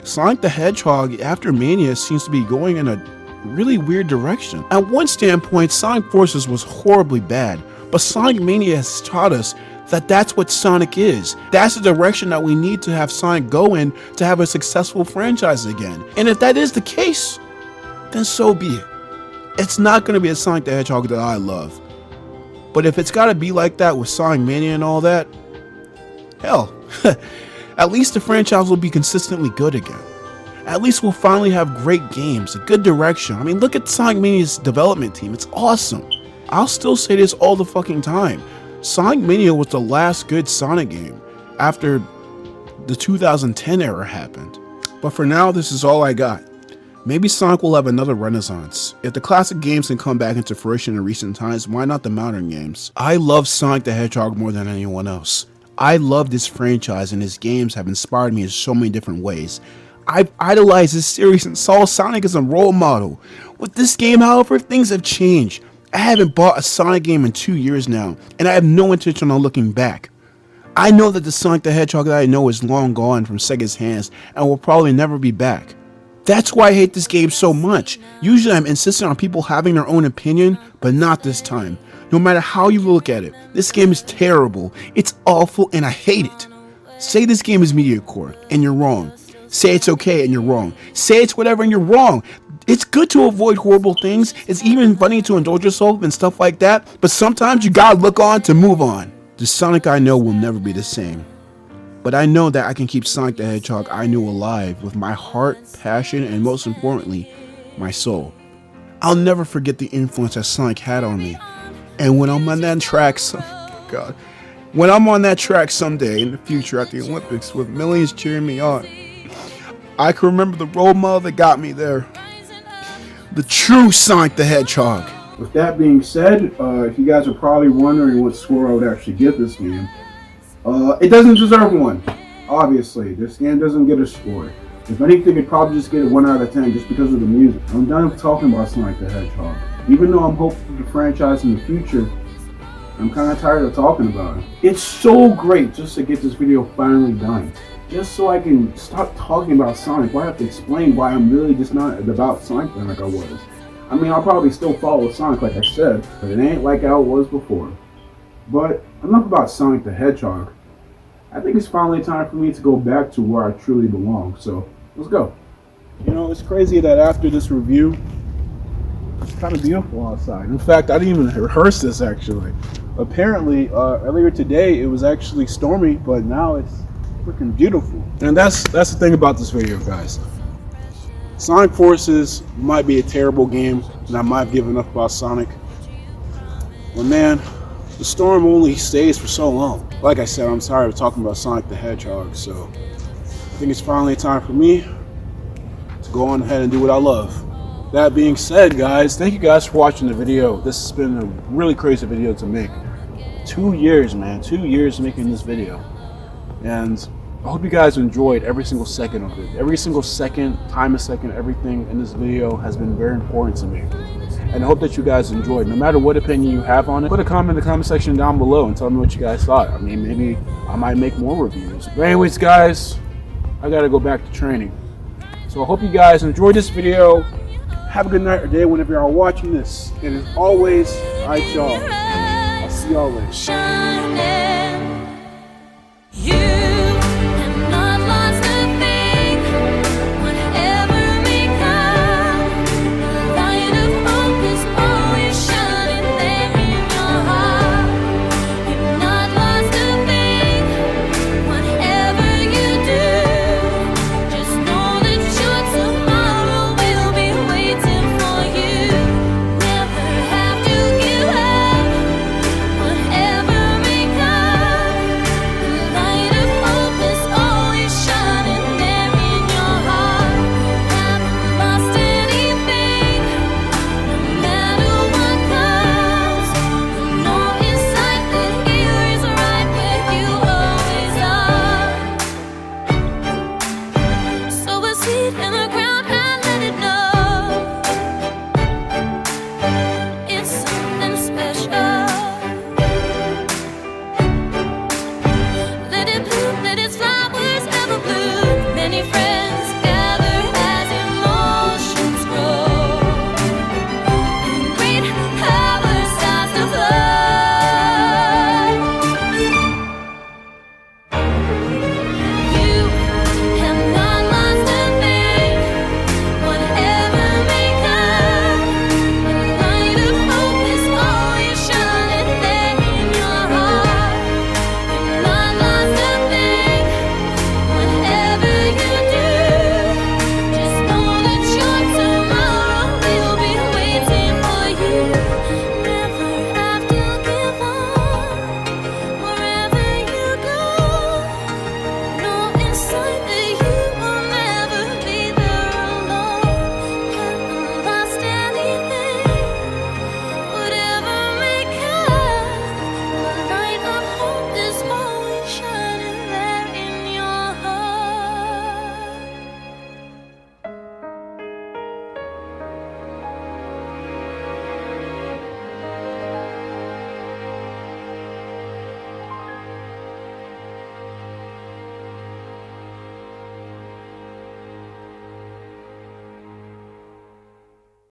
Sonic the Hedgehog after Mania seems to be going in a really weird direction. At one standpoint, Sonic Forces was horribly bad, but Sonic Mania has taught us that that's what Sonic is. That's the direction that we need to have Sonic go in to have a successful franchise again. And if that is the case, then so be it. It's not going to be a Sonic the Hedgehog that I love. But if it's got to be like that with Sonic Mania and all that, hell, at least the franchise will be consistently good again. At least we'll finally have great games, a good direction. I mean, look at Sonic Mania's development team. It's awesome. I'll still say this all the fucking time. Sonic Mania was the last good Sonic game after the 2010 era happened. But for now, this is all I got. Maybe Sonic will have another renaissance. If the classic games can come back into fruition in recent times, why not the modern games? I love Sonic the Hedgehog more than anyone else. I love this franchise and his games have inspired me in so many different ways. I've idolized this series and saw Sonic as a role model. With this game, however, things have changed. I haven't bought a Sonic game in 2 years now, and I have no intention on looking back. I know that the Sonic the Hedgehog that I know is long gone from Sega's hands and will probably never be back. That's why I hate this game so much. Usually I'm insistent on people having their own opinion, but not this time. No matter how you look at it, this game is terrible, it's awful, and I hate it. Say this game is mediocre, and you're wrong. Say it's okay, and you're wrong. Say it's whatever, and you're wrong. It's good to avoid horrible things. It's even funny to indulge yourself and stuff like that. But sometimes you gotta look on to move on. The Sonic I know will never be the same. But I know that I can keep Sonic the Hedgehog I knew alive with my heart, passion, and most importantly, my soul. I'll never forget the influence that Sonic had on me. And when I'm on that track, when I'm on that track someday in the future at the Olympics with millions cheering me on, I can remember the role model that got me there. The true Sonic the Hedgehog. With that being said, if you guys are probably wondering what score I would actually give this game, it doesn't deserve one. Obviously, this game doesn't get a score. If anything, it'd probably just get a 1 out of 10 just because of the music. I'm done talking about Sonic the Hedgehog. Even though I'm hopeful for the franchise in the future, I'm kind of tired of talking about it. It's so great just to get this video finally done. Just so I can stop talking about Sonic. Why have to explain why I'm really just not about Sonic like I was? I mean, I'll probably still follow Sonic like I said, but it ain't like how it was before. But enough about Sonic the Hedgehog. I think it's finally time for me to go back to where I truly belong. So, let's go. You know, it's crazy that after this review, it's kind of beautiful outside. In fact, I didn't even rehearse this actually. Apparently, earlier today it was actually stormy, but now it's freaking beautiful. And that's the thing about this video, guys. Sonic Forces might be a terrible game, and I might have given up about Sonic, But man, the storm only stays for so long. Like I said, I'm tired of talking about Sonic the Hedgehog, so I think it's finally time for me to go on ahead and do what I love. That being said, guys, thank you guys for watching the video. This has been a really crazy video to make. 2 years, man. 2 years making this video. And I hope you guys enjoyed every single second of it. Every single second, time a second, everything in this video has been very important to me. And I hope that you guys enjoyed. No matter what opinion you have on it, put a comment in the comment section down below and tell me what you guys thought. I mean, maybe I might make more reviews. But anyways, guys, I gotta go back to training. So I hope you guys enjoyed this video. Have a good night or day whenever y'all watching this. And as always, alright y'all. I'll see y'all later.